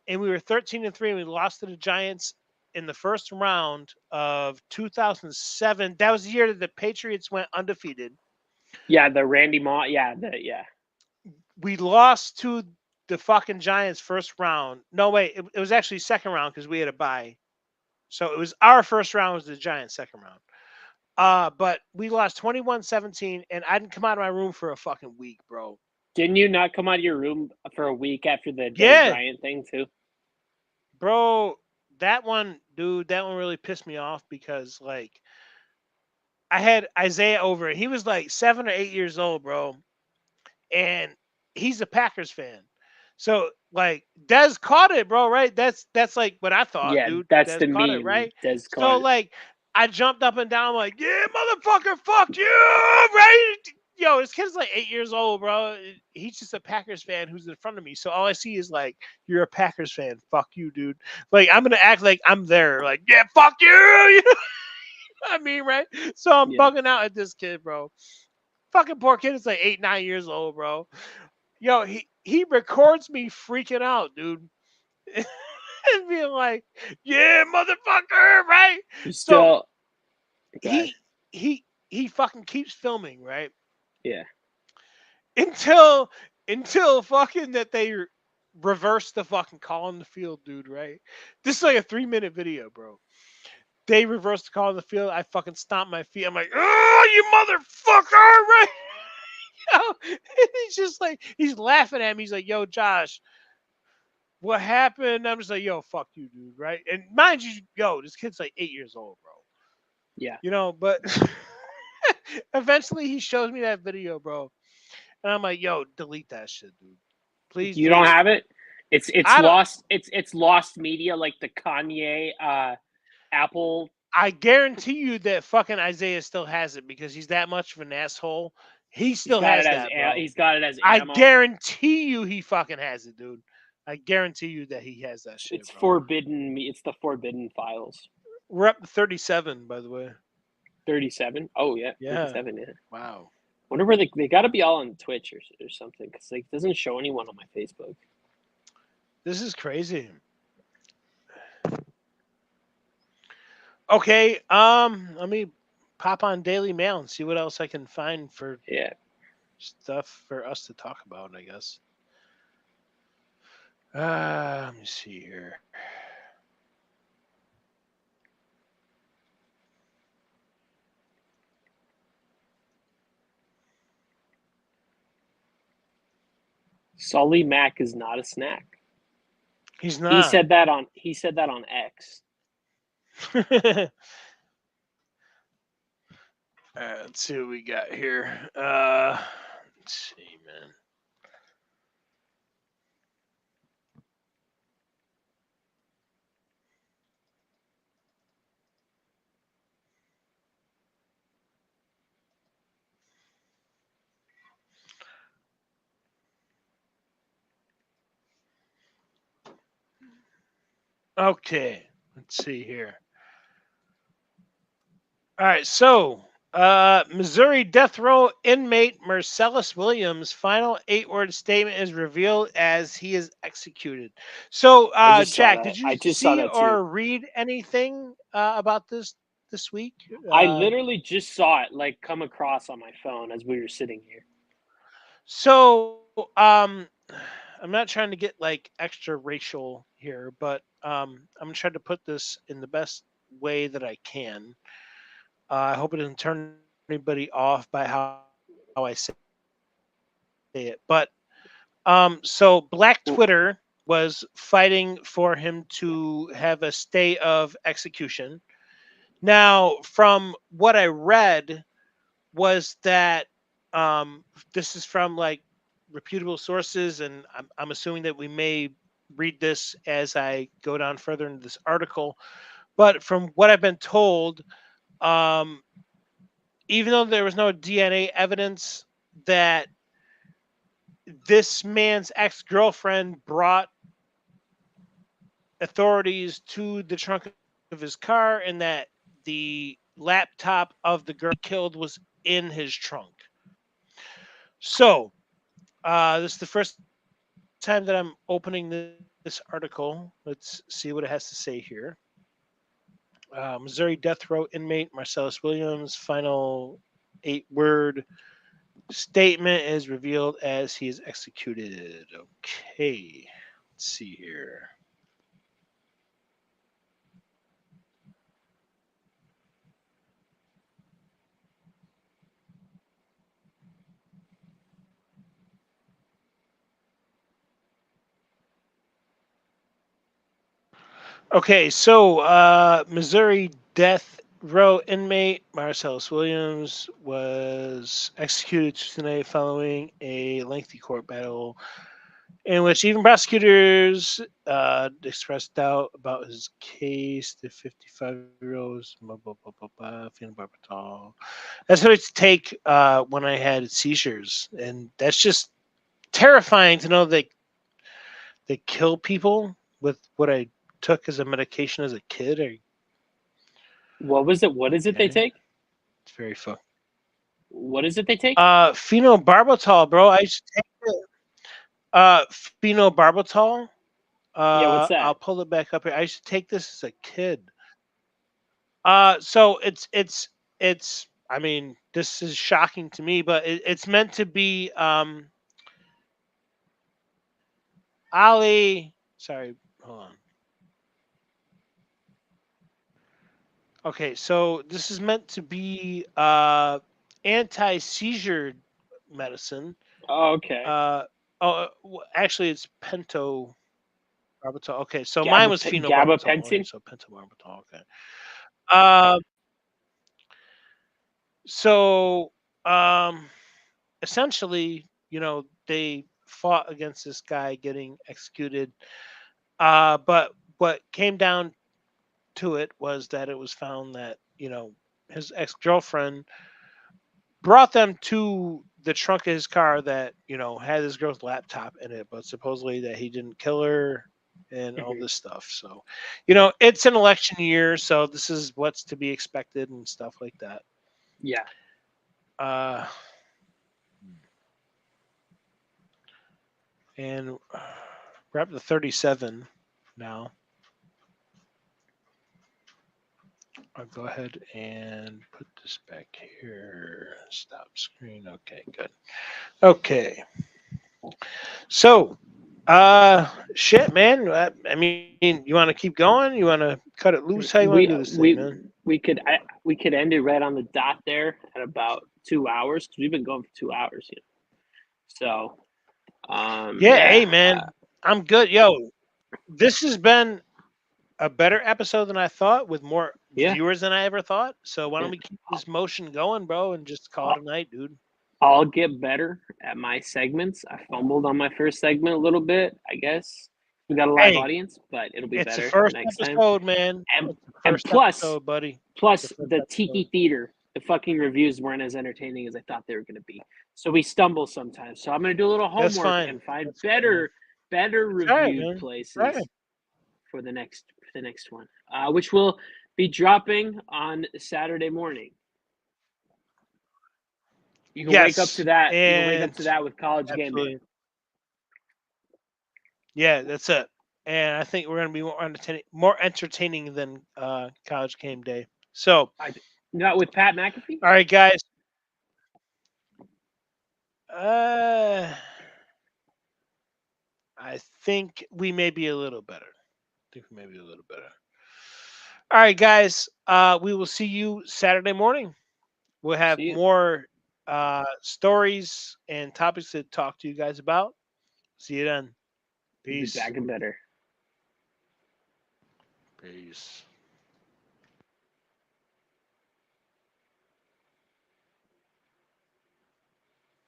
and we were 13-3, and we lost to the Giants in the first round of 2007. That was the year that the Patriots went undefeated. Yeah, the Randy Moss. Yeah, We lost to the fucking Giants first round. No, wait, it was actually second round because we had a bye. So it was our first round was the Giants' second round. But we lost 21-17, and I didn't come out of my room for a fucking week, bro. Didn't you not come out of your room for a week after the Giant thing too? Bro, that one really pissed me off because like I had Isaiah over, and he was like 7 or 8 years old, bro, and he's a Packers fan. So like Dez caught it, bro, right? That's like what I thought, dude. That's Dez the caught meme. it, right? Dez So caught it. like I jumped up and down like, yeah, motherfucker, fuck you, right? Yo, this kid's like 8 years old, bro. He's just a Packers fan who's in front of me. So all I see is like, you're a Packers fan. Fuck you, dude. Like I'm gonna act like I'm there. Like, yeah, fuck you. You know what I mean, right? So I'm bugging out at this kid, bro. Fucking poor kid is like 8, 9 years old, bro. Yo, he records me freaking out, dude. And being like, yeah, motherfucker, right? Still, he fucking keeps filming, right? Yeah. Until fucking that they reverse the fucking call on the field, dude, right? This is like a 3-minute video, bro. they reversed the call in the field. I fucking stomped my feet. I'm like, oh, you motherfucker, right? And he's just like, he's laughing at me. He's like, yo, Josh, what happened? I'm just like, yo, fuck you, dude, right? And mind you, yo, this kid's like 8 years old, bro. Yeah. But eventually he shows me that video, bro. And I'm like, yo, delete that shit, dude. Please You don't delete it. have it? It's I don't. lost. It's lost media, like the Kanye Apple. I guarantee you that fucking Isaiah still has it because he's that much of an asshole. He He's still got has it as that, bro. he's got it as I ammo. guarantee you he fucking has it, dude. I guarantee you that he has that shit, It's bro. forbidden. It's the forbidden files. We're up to 37, by the way. 37. Oh yeah, Yeah. 37. Yeah. Wow. Wonder where they got to be all on Twitch or something, because like it doesn't show anyone on my Facebook. This is crazy. Okay, let me pop on Daily Mail and see what else I can find for Yeah. stuff for us to talk about, I guess. Let me see here. Sully Mac is not a snack. He's not. He said that on X. Let's see what we got here. Let's see, man. Okay, let's see here. All right, so Missouri death row inmate Marcellus Williams' final 8-word statement is revealed as he is executed. So, I just saw Jack, that. did you I just saw see that or too. read anything about this week? I literally just saw it like come across on my phone as we were sitting here. So, I'm not trying to get like extra racial here, but I'm gonna try to put this in the best way that I can. I hope it doesn't turn anybody off by how I say it. But so Black Twitter was fighting for him to have a stay of execution. Now, from what I read, was that this is from like reputable sources, and I'm assuming that we may read this as I go down further into this article. But from what I've been told, um, even though there was no DNA evidence that this man's ex-girlfriend brought authorities to the trunk of his car and that the laptop of the girl killed was in his trunk. So, this is the first time that I'm opening this article. Let's see what it has to say here. Missouri death row inmate Marcellus Williams' final 8-word statement is revealed as he is executed. Okay, let's see here. Okay, so Missouri death row inmate Marcellus Williams was executed tonight following a lengthy court battle in which even prosecutors expressed doubt about his case. The 55-year-old phenobarbital. That's what it's take when I had seizures, and that's just terrifying to know that they kill people with what I took as a medication as a kid. What was it? What is it they take? It's very fun. What is it they take? Phenobarbital, bro. I used to take it. Phenobarbital. Yeah, what's that? I'll pull it back up here. I used to take this as a kid. So it's. I mean, this is shocking to me, but it's meant to be Ali. Sorry, hold on. Okay, so this is meant to be anti-seizure medicine. Okay. Actually, it's pentobarbital. Okay, so mine was phenobarbital only, Gabapentin. so pentobarbital. Okay. Uh, so essentially, they fought against this guy getting executed. But what came down to it was that it was found that his ex-girlfriend brought them to the trunk of his car that had this girl's laptop in it, but supposedly that he didn't kill her and all Mhm. this stuff. So it's an election year, so this is what's to be expected and stuff like that. Yeah. uh and we're up to 37 now. I'll go ahead and put this back here. Stop screen. Okay, good. Okay. So, shit, man. I mean, you want to keep going? You want to cut it loose? How you want We to do this thing, we man? we could end it right on the dot there at about 2 hours because we've been going for 2 hours. So Yeah, yeah. hey, man. I'm good. Yo, this has been a better episode than I thought with more Yeah. viewers than I ever thought. So why don't Yeah. we keep this motion going, bro, and just call it a night, dude? I'll get better at my segments. I fumbled on my first segment a little bit, I guess. We got a live Hey, audience, but it'll be it's the better first next time. episode, man. And It's the and first episode, buddy. It's the first the Tiki episode. Theater, the fucking reviews weren't as entertaining as I thought they were going to be. So we stumble sometimes. So I'm going to do a little That's homework fine. and find That's fine, man. better That's all right, reviewed man. Right. places for the next one, which will be dropping on Saturday morning. You can wake up to Yes, that. You can wake up and to that with college game day. absolutely. Yeah, that's it. And I think we're going to be more entertaining than College Game Day. So, Not with Pat McAfee. all right, guys. Uh, I think we may be a little better. All right, guys. We will see you Saturday morning. We'll have See you. more stories and topics to talk to you guys about. See you then. We'll be Peace. back and better. Peace.